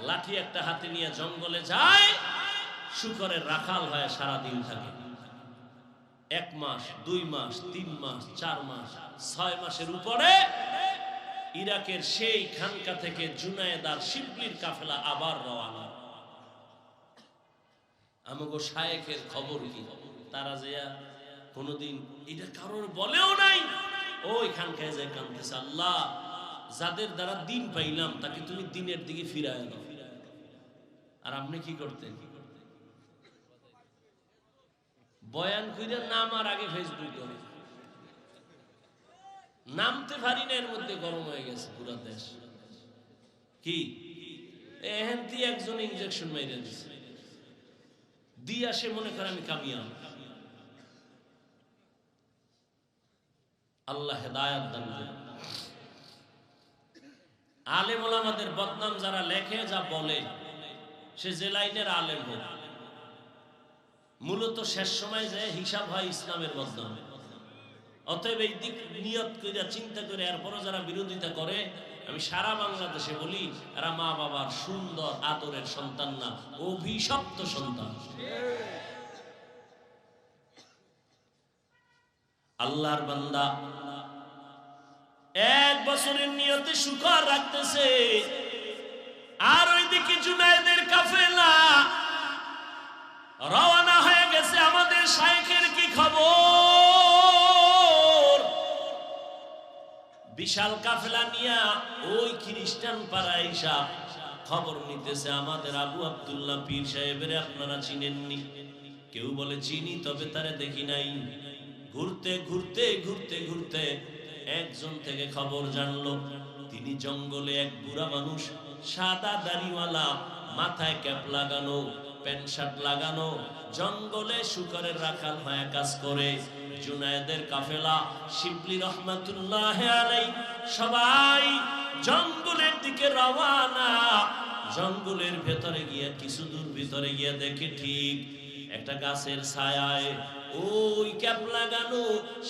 লাঠি একটা হাতে নিয়ে জঙ্গলে যায়, শুকরের রাখাল হয়ে সারাদিন থাকে। 1 মাস, 2 মাস, 3 মাস, 4 মাস, 6 মাসের উপরে ইরাকের সেই খানকা থেকে জুনায়েদ আর শিবলির কাফেলা আবার রওনা। আমাগো শায়েখের খবর কি? তারা যে কোনদিন এটা কারোর বলেও নাই, ওই খানকায় যায় কাঁদতেছে, আল্লাহ যাদের দ্বারা দিন পাইলাম তাকে তুমি দিনের দিকে ফিরায় দাও। আর আপনি কি করতেন? বয়ান কইরা নামার আগে ফেসবুক করে নামতে পারি না, এর মধ্যে গরম হয়ে গেছে পুরা দেশ। কি এহেন্তি একজন ইনজেকশন মাইরে দিছে, দিয়া সে মনে করে আমি কামিয়াব। আল্লাহ হেদায়েত দান করুন। আলেম ওলামাদের বদনাম যারা লেখে, যা বলে, সে যে লাইনের আলেম হোক, মূলত শেষ সময় যে হিসাব হয় ইসলামের বদনাম। অতএব এই দিক নিয়ত করে চিন্তা করে এরপরও যারা বিরোধিতা করে, আমি সারা বাংলাদেশে বলি, এরা মা বাবার সুন্দর আদরের সন্তান না, অভিশপ্ত সন্তান। আল্লাহর বান্দা 1 বছরের নিয়তে শুকর রাখতেছে, আর ওইদিকে জুনায়েদের কাফেলা রওনা হয়ে গেছে। আমাদের শায়েখের কি খবর? বিশাল কাফেলা নিয়া ওই খ্রিস্টান পাড়ায় এসে খবর নিতেছে, আমাদের আবু আব্দুল্লাহ পীর সাহেবের আপনারা চিনেননি? কেউ বলে চিনি, তবে তারে দেখি নাই। ঘুরতে ঘুরতে ঘুরতে ঘুরতে একজন থেকে খবর জানলো, তিনি জঙ্গলে এক বুড়া মানুষ, সাদা দাড়িওয়ালা, মাথায় ক্যাপ লাগানো, প্যান্ট শার্ট লাগানো, জঙ্গলে শুকরের রাখাল হয়ে কাজ করে। জুনায়েদের কাফেলা শিবলি রহমাতুল্লাহ আলাইহি সবাই জঙ্গলের দিকে রওনা। জঙ্গলের ভেতরে গিয়ে কিছু দূর ভিতরে গিয়ে দেখে ঠিক একটা গাছের ছায়ায় ওই ক্যাপ লাগানো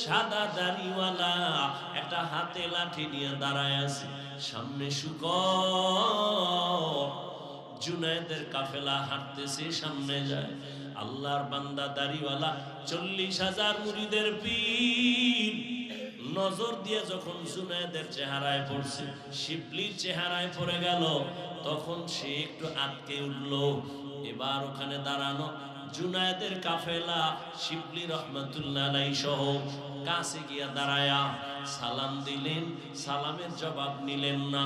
সাদা দাড়িওয়ালা একটা হাতে লাঠি নিয়ে দাঁড়ায় আছে। সামনে শুকর। জুনায়েদের কাফেলা হাঁটতেছে, সামনে যায়। আল্লাহর বান্দা দাড়িওয়ালা 40,000 মুরিদের পীর নজর দিয়ে যখন জুনায়েদের চেহারায় পড়ছে, শিবলির চেহারায় পড়ে গেল, তখন সে একটু আটকে উঠলো। এবার ওখানে দাঁড়ানো জুনায়েদের কাফেলা শিবলি রহমাতুল্লাহ আলাইহি সহ কাছে গিয়া দাঁড়ায়া সালাম দিলেন, সালামের জবাব নিলেন না।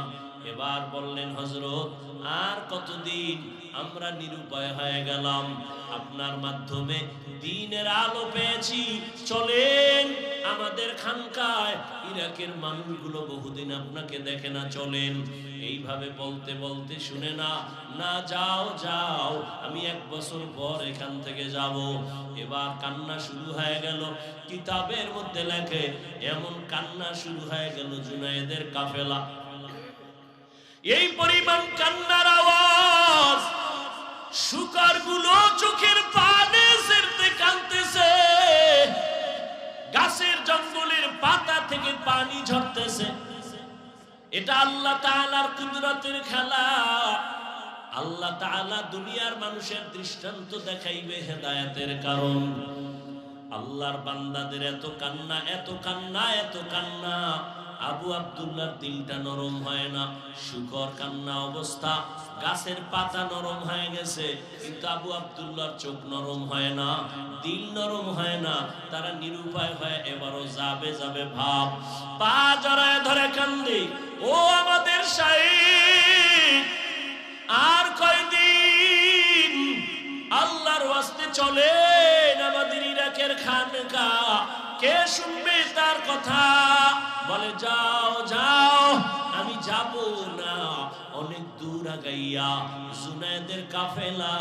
এবার বললেন, হযরত আর কতদিন আমরা নিরুপায় হয়ে গেলাম, আপনার মাধ্যমে দ্বীনের আলো পেয়েছি, চলেন আমাদের খানকায়। ইরাকের মানুষগুলো বহুদিন আপনাকে দেখে না, চলেন। এইভাবে বলতে বলতে, শুনে না, না যাও যাও, আমি 1 বছর পর এখান থেকে যাব। এবার কান্না শুরু হয়ে গেল। কিতাবের মধ্যে লেখে এমন কান্না শুরু হয়ে গেল জুনায়েদের কাফেলা, এই পরিমাণ কান্নার আওয়াজ, শুকরগুলো চোখের পানি ছেড়তে কাঁদতেছে, গাছের জঙ্গলের পাতা থেকে পানি ঝরতেছে। এটা আল্লাহ তাআলার কুদরতের খেলা। আল্লাহ তাআলা দুনিয়ার মানুষের দৃষ্টান্ত দেখাইবে হেদায়েতের কারণ। আল্লাহর বান্দাদের এত কান্না, এত কান্না, এত কান্না, আবু আব্দুল্লাহর দিলটা নরম হয় না। শুকর কান্না অবস্থা, গাছের পাতা নরম হয়ে গেছে, কিন্তু আবু আব্দুল্লাহর চোখ নরম হয় না, দিল নরম হয় না। তারা নিরুপায় হয়ে এবারও যাবে যাবে ভাব, পা জড়ায় ধরে কান্দে, ও আমাদের শাইখ, আর কয়দিন? আল্লাহর ওয়াস্তে চলেন আমাদের ইরাকের খানকা, কে শুনবে তার কথা? বলে, যাও যাও, আমি যাব না। অনেক দূর আগাইয়া জুনায়েদের কাফেলা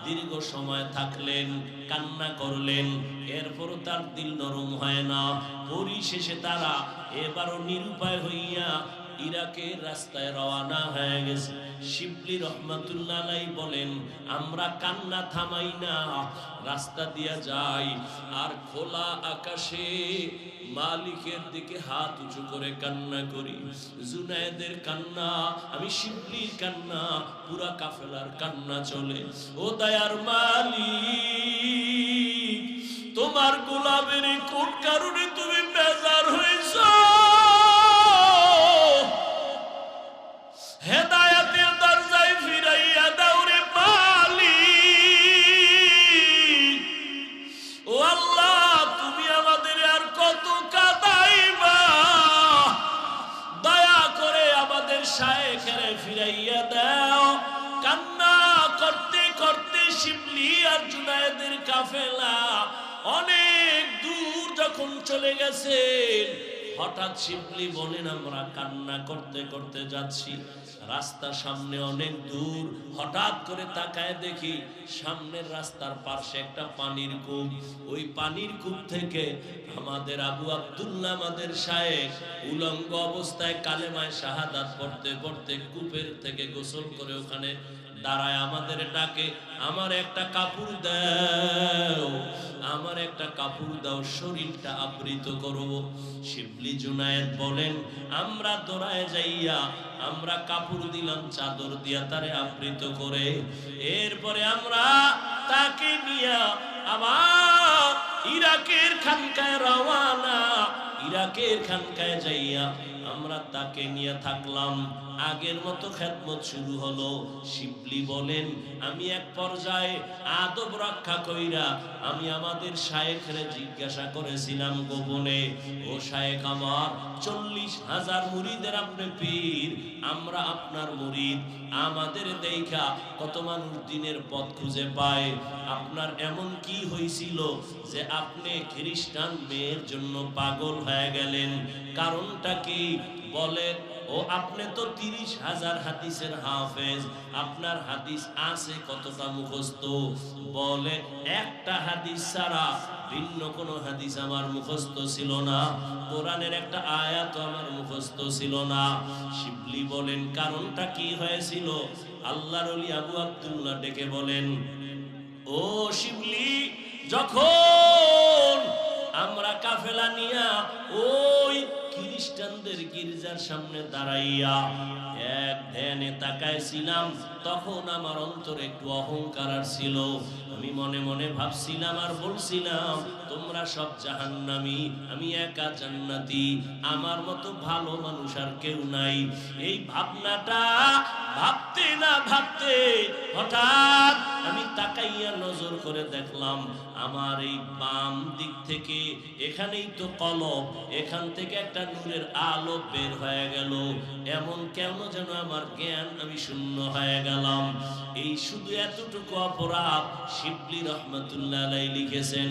দীর্ঘ সময় থাকলেন, কান্না করলেন, এরপরও তার দিল নরম হয় না। পরিশেষে তারা এবারও নিরুপায় হইয়া ইরাকের রাস্তায় রওনা হয়ে গেছে। শিবলি রহমাতুল্লাহ আলাইহি বলেন, আমরা কান্না থামাই না, রাস্তা দিয়া যাই, আর খোলা আকাশে মালিকের দিকে হাত উঁচু করে কান্না করি। জুনায়েদের কান্না, আমি শিবলির কান্না, পুরা কাফেলার কান্না চলে। ও দয়ার মালিক, তোমার গোলামের কোন কারণে তুমি বেজার হয়েছ? হেদায়েতের দরজায় ফিরাইয়া দাও রে মালিক। ও আল্লাহ, তুমি আমাদের আর কত কাঁদাইবা? দয়া করে আমাদের শায়েখের ফিরাইয়া দাও। কান্না করতে করতে শিবলি আর জুনায়েদের কাফেলা অনেক দূর যখন চলে গেছেন, হঠাৎ শিবলি বলেন, আমরা কান্না করতে করতে যাচ্ছি, রাস্তা সামনে অনেক দূর, হঠাৎ করে তাকায় দেখি সামনের রাস্তার পাশে একটা পানির কূপ। ওই পানির কূপ থেকে আমাদের আবু আব্দুল্লাহ, আমাদের শায়েখ, উলঙ্গ অবস্থায় কালেমায়ে শাহাদাত পড়তে পড়তে কূপের থেকে গোসল করে ওখানে দাঁড়ায় আমাদের ডাকে, আমার একটা কাপড় দাও, আমার একটা কাপড় দাও, শরীরটা আবৃত করব। শিবলি জুনায়েদ বলেন, আমরা দৌড়ায় যাইয়া আমরা কাপড় দিলাম, চাদর দিয়া তারে আবৃত করে। এরপরে আমরা তাকে নিয়া আবার ইরাকের খানকায় রওয়ানা। ইরাকের খানকায় যাইয়া আমরা তাকে নিয়ে থাকলাম। আগের মতো খেদমত শুরু হলো। শিবলি বলেন, আমি এক পর্যায়ে আদব রক্ষা কইরা আমি আমাদের শায়েখরে জিজ্ঞাসা করেছিলাম গোপনে, ও শায়েখ আমার, 40,000 মুরিদের আপনি পীর, আমরা আপনার মুরিদ, আমাদের দেখা কত মানুষ দিনের পথ খুঁজে পায়, আপনার এমন কি হয়েছিল যে আপনি খ্রিস্টান মেয়ের জন্য পাগল হয়ে গেলেন? কারণটা কি? বলে, ও আপনি তো 30,000 হাদিসের হাফেজ, আপনার হাদিস আছে কতটা মুখস্থ? বলে, একটা হাদিস ছাড়া ভিন্ন কোনো হাদিস আমার মুখস্থ ছিল না, কোরআনের একটা আয়াত আমার মুখস্থ ছিল না। শিবলি বলেন, কারণটা কি হয়েছিল? আল্লাহর ওলি আবু আব্দুল্লাহ ডেকে বলেন, ও শিবলি, যখন আমরা কাফেলা নিয়া ওই খ্রিস্টানদের গির্জার সামনে দাঁড়াইয়া এক ধ্যানে তাকাইছিলাম, তখন আমার অন্তরে একটু অহংকার ছিল। আমি মনে মনে ভাবছিলাম আর বলছিলাম, তোমরা সব জাহান্নামী, আমি একা জান্নাতি, আমার মতো ভালো মানুষ আর কেউ নাই। এই ভাবনাটা ভাবতে না ভাবতে হঠাৎ আমি তাকাইয়া নজর করে দেখলাম আমার এই বাম দিক থেকে, এখানেই তো কলব, এখান থেকে একটা নূরের আলো বের হয়ে গেল। এমন কেন যেন আমার জ্ঞান, আমি শূন্য হয়ে গেলাম। এই শুধু এতটুকু অপরাধ শিবলি রহমাতুল্লাহ আলাইহি লিখেছেন।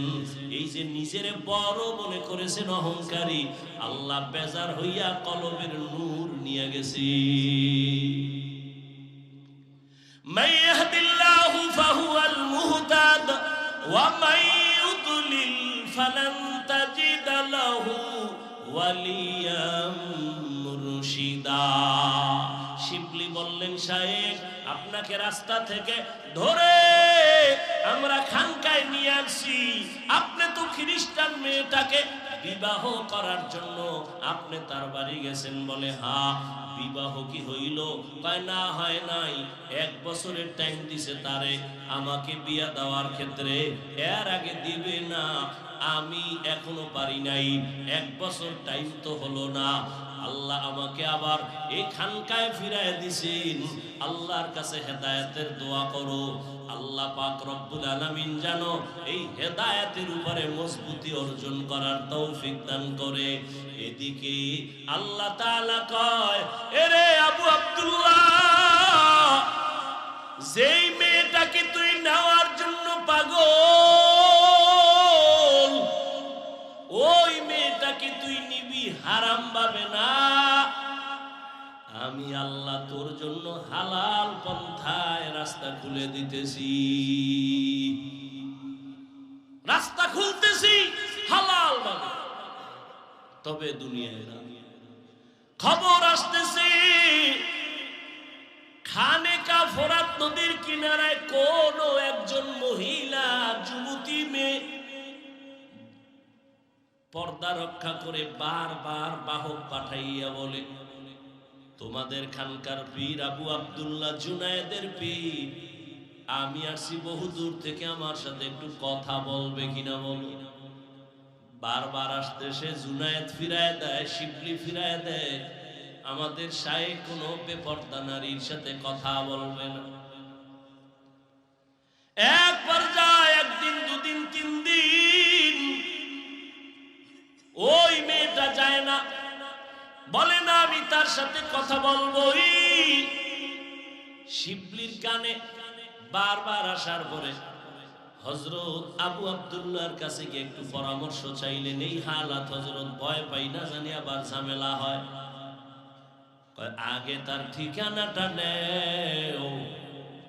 এই যে নিজেরে বড় মনে করেছেন, অহংকারী, আল্লাহ বেজার হইয়া কলবের নূর নিয়ে গেছি। মান ইয়াহদিল্লাহু ফাহুয়াল মুহতাদ ওয়া মান ইউদ্লিল ফালান তাজিদ লাহু ওয়ালিয়াম মুরশিদা। শিবলি বললেন, শায়েখ, আপনাকে রাস্তা থেকে ধরে আমরা খানকায় নিয়ে আসছি। আপনি তো খ্রিস্টান মেয়েটাকে বিবাহ করার জন্য আপনি তার বাড়ি গেছেন। বলে, হ্যাঁ। বিবাহ কি হইল? কয় না, হয় নাই। 1 বছরের টাইম দিছে তারে আমাকে বিয়া দেওয়ার ক্ষেত্রে, এর আগে দিবে না। আমি এখনো পারি নাই, 1 বছর টাইম তো হলো না। আল্লাহ আমাকে আবার এই খানকায় ফিরায় দিছেন। আল্লাহর কাছে হেদায়েতের দোয়া করো। আল্লাহ পাক রব্বুল আলামিন জানো এই হেদায়েতের উপরে মজবুতি অর্জন করার তৌফিক দান করে। এদিকে আল্লাহ তাআলা কয়, এরে আবু আব্দুল্লাহ, যেই মেয়েটাকে তুই নেওয়ার জন্য পাগল, ওই মেয়েটাকে তুই নিবি হারাম ভাবে না। আমি আল্লাহ তোর জন্য হালাল পন্থায় রাস্তা খুলে দিতেছি, রাস্তা খুলতেছি হালাল ভাবে। তবে দুনিয়ায় খবর আসতেছে, খানেকা ফোরাত নদীর কিনারায় কোন একজন মহিলা যুবতী মেয়ে পর্দা রক্ষা করে বারবার বাহক পাঠাইয়া বলে, তোমাদের খানকার পীর আবু আব্দুল্লাহ জুনায়েদের পীর, আমি আসছি বহু দূর থেকে, আমার সাথে একটু কথা বলবে কিনা বলো। বারবার আসতে সে জুনায়েদ ফিরায় দেয়, শিবলি ফিরায় দেয়, আমাদের শায়েখ কোনো বেপর্দা নারীর সাথে কথা বলবে না। এক পর্যায়ে 1 দিন 2 দিন 3 দিন ওই মেয়েটা যায় না, বলে না আমি তার সাথে কথা বলবোই। শিবলির কানে বারবার আসার পরে হযরত আবু আব্দুল্লাহর কাছে গিয়ে একটু পরামর্শ চাইলেন। এই হালাত হযরত ভয় পাই না জানি আবার ঝামেলা হয়। আগে তার ঠিকানাটা নেও।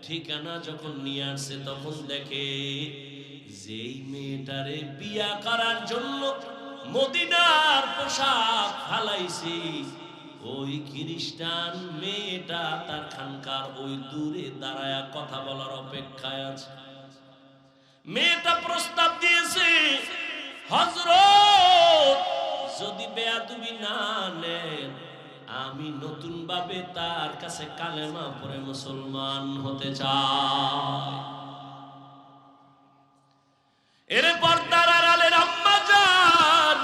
ঠিকানা যখন নিয়ে আসছে তখন দেখে যেই মেয়েটারে বিয়া করার জন্য মদিনার পোশাক ফালাইছি, ওই খ্রিস্টান মেয়েটা তার খানকার ওই দূরে দাঁড়ায়া কথা বলার অপেক্ষায় আছে। মেয়েটা প্রস্তাব দিয়েছে, হযরত যদি বেয়াদবি না নেন, আমি নতুন ভাবে তার কাছে কালেমা পড়ে মুসলমান হতে চাই। এরে পর্দার আড়ালের আম্মা জান,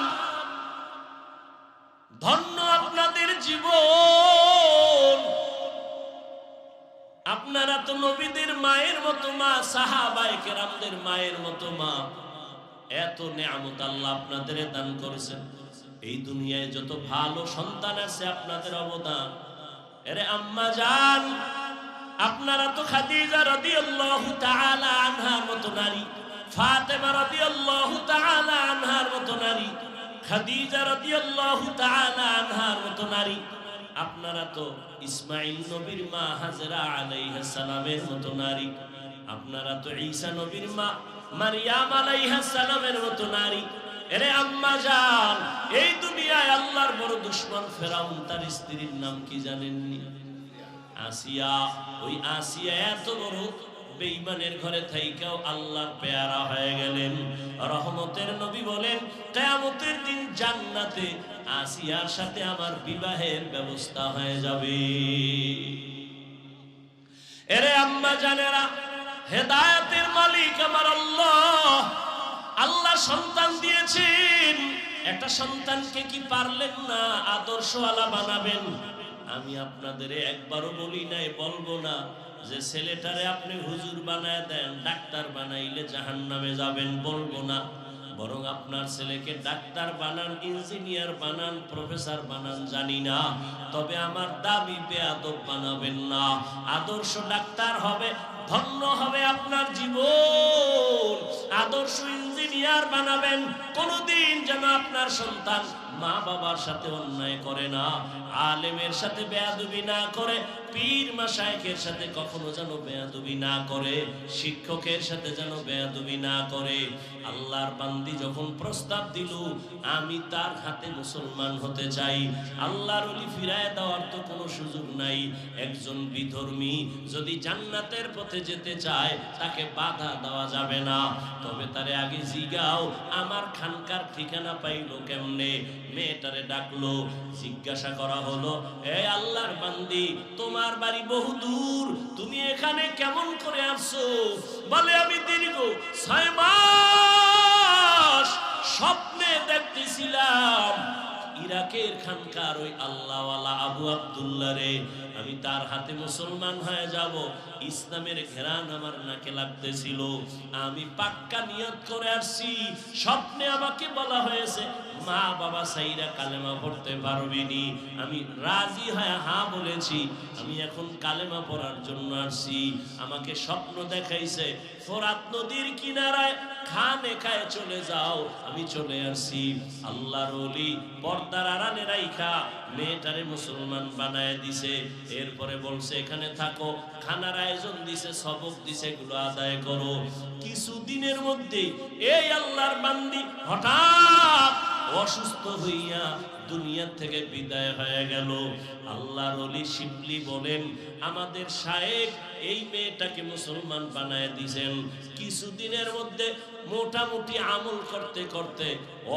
ধন্য আপনাদের জীবন। আপনারা তো নবীদের মায়ের মতো মা, সাহাবায়ে কেরামদের মায়ের মতো মা। এত নেয়ামত আল্লাহ আপনাদের দান করেছেন। এই দুনিয়ায় যত ভালো সন্তান আছে আপনাদের অবদান। এরে আম্মা জান, আপনারা তো খাদিজা রাদিয়াল্লাহু তাআলা আনহার মতো নারী, ফাতেমা রাদিয়াল্লাহু তাআলা আনহার মতো নারী, খাদিজা রাদিয়াল্লাহু তাআলা আনহার মতো নারী। আপনারা তো ইসমাঈল নবীর মা হাজরা আলাইহিস সালামের মতো নারী। আপনারা তো ঈসা নবীর মা মারইয়াম আলাইহিস সালামের মতো নারী। এরে আম্মা জান, এই দুনিয়ায় আল্লাহর বড় দুশমন ফেরাউন, তার স্ত্রীর নাম কি জানেননি? আসিয়া। ওই আসিয়া এত বড় বেঈমানের ঘরে থাইকাও আল্লাহর পেয়ারা হয়ে গেলেন। রহমতের নবী বলেন, কিয়ামতের দিন জান্নাতে আসিয়ার সাথে আমার বিবাহের ব্যবস্থা হয়ে যাবে। এরে আম্মা জানেরা, হেদায়েতের মালিক আমার আল্লাহ। আল্লাহ সন্তান দিয়েছেন, একটা সন্তানকে কি পারলেন না আদর্শওয়ালা বানাবেন? আমি আপনাদের একবারও বলি নাই, বলবো না যে ছেলেটারে আপনি হুজুর বানায় দেন, ডাক্তার বানাইলে জাহান্নামে যাবেন, বলবো না। বরং আপনার ছেলেকে ডাক্তার বানান, ইঞ্জিনিয়ার বানান, প্রফেসর বানান, জানি না, তবে আমার দাবি বেয়াদব বানাবেন না। আদর্শ ডাক্তার হবে, ধন্য হবে আপনার জীবন। আদর্শ ইঞ্জিনিয়ার বানাবেন, কোনদিন যেন আপনার সন্তান মা বাবার সাথে অন্যায় করে না, আলেমের সাথে বেয়াদবি না করে, পীর মাশায়েখের সাথে কখনো যেন বেয়াদবি না করে, শিক্ষকের সাথে যেন বেয়াদবি না করে। আল্লাহর বান্দি যখন প্রস্তাব দিল আমি তার হাতে মুসলমান হতে চাই, আল্লাহর ওলি ফিরায় দেওয়ার তো কোনো সুযোগ নাই। একজন বিধর্মী যদি জান্নাতের পথে যেতে চায় তাকে বাধা দেওয়া যাবে না, তবে তারে আগে জিগাও আমার খানকার ঠিকানা পাইলো কেমনে। মেয়েটারে ডাকলো, জিজ্ঞাসা করা হলো, এ আল্লাহর বান্দি তোমার বাড়ি বহু দূর, তুমি এখানে কেমন করে আসছো? বলে আমি দীর্ঘ 6 মাস স্বপ্নে দেখতেছিলাম ইরাকের খানকার ওই আল্লাহওয়ালা আবু আব্দুল্লাহ রে, আমি তার হাতে মুসলমান হয়ে যাব। ইসলামের ঘেরান আমার নাকে লাগতেছিল, আমি পাক্কা নিয়ত করে আসছি। স্বপ্নে আমাকে বলা হয়েছে মা বাবা সাইরা কালেমা পড়তে পারবিনি, আমি রাজি হয়ে হ্যাঁ বলেছি, আমি এখন কালেমা পড়ার জন্য আসছি। আমাকে স্বপ্ন দেখাইছে ফোরাত নদীর কিনারায় খানেকায় চলে যাও, আমি চলে আসছি। আল্লাহর ওলি পর্দার আড়ালে রাইখা মেয়েটারে মুসলমান বানায় দিছে। এরপরে বলছে এখানে থাকো, খানার আয়োজন দিছে, সবক দিছে, এগুলো আদায় করো। কিছুদিনের মধ্যে এই আল্লাহর বান্দি হঠাৎ অসুস্থ হইয়া দুনিয়া থেকে বিদায় হয়ে গেল। আল্লাহর ওলি শিবলি বলেন আমাদের শায়েখ এই মেয়েটাকে মুসলমান বানায় দিয়েছেন। কিছুদিনের মধ্যে মোটামুটি আমল করতে করতে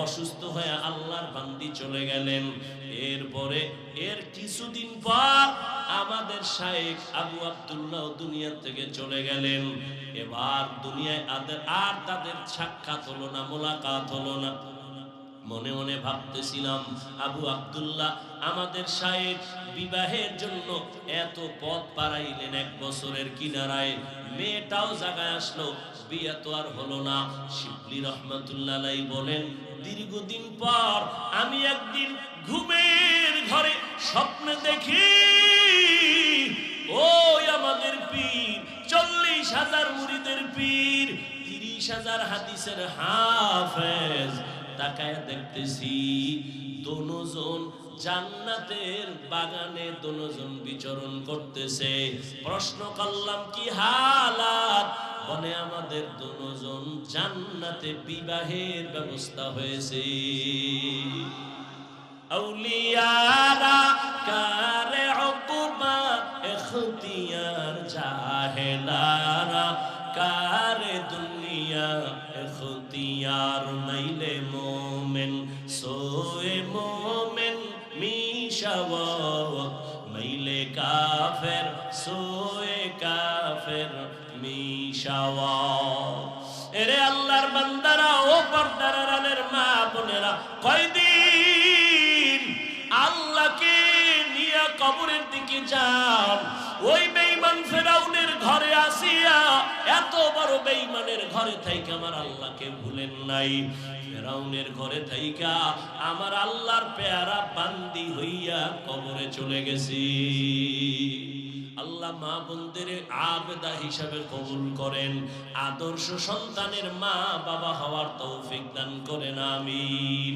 অসুস্থ হয়ে আল্লাহর বান্দি চলে গেলেন। এরপরে এর কিছুদিন পর আমাদের শায়েখ আবু আব্দুল্লাহ দুনিয়া থেকে চলে গেলেন। এবার দুনিয়ায় আর তাদের সাক্ষাৎ হলো না, মোলাকাত হলো না। মনে মনে ভাবতেছিলাম আবু আব্দুল্লাহ আমাদের শায়েখ বিবাহের জন্য এত পথ পাড়াইলেন, 1 বছরের কিনারায়, মেয়েটাও জায়গায় আসলো, বিয়ে তো আর হলো না। শিবলি রহমাতুল্লাহ আলাইহি বলেন দীর্ঘদিন পর আমি একদিন ঘুমের ঘরে স্বপ্নে দেখি ওই আমাদের পীর, 40,000 মুরিদের পীর, 30,000 হাদিসের হাফেজ, তাকায় দেখতেছি দুজন জান্নাতের বাগানে দুজন বিচরণ করতেছে। প্রশ্ন করলাম কি হালাত? বলে আমাদের দুজন জান্নাতে বিবাহের ব্যবস্থা হয়েছে। আউলিয়ারা কারে উকবা ইখতিয়ার, জাহেলারা কারে দুনিয়া ইখতিয়ার, নাইলে মোমেন সোয়ে মোমেন মিশাওয়াত, নাইলে কাফের সোয়ে কাফের মিশাওয়াত। এরে আল্লাহর বান্দারা, ও পর্দার আড়ালের মা বোনেরা, কয়দিন আল্লাহকে নিয়ে কবরের দিকে যান। ওই বেঈমান ফেরাউনের ঘরে আসিয়া, এত বড় বেঈমানের ঘরে থাইকা আমার আল্লাহকে ভুলেন নাই। ফেরাউনের ঘরে থাইকা আমার আল্লাহর পেয়ারা বান্দি হইয়া কবরে চলে গেছি। আল্লাহ মা বোনদের আবেদা হিসাবে কবুল করেন, আদর্শ সন্তানের মা বাবা হওয়ার তৌফিক দান করেন, আমিন।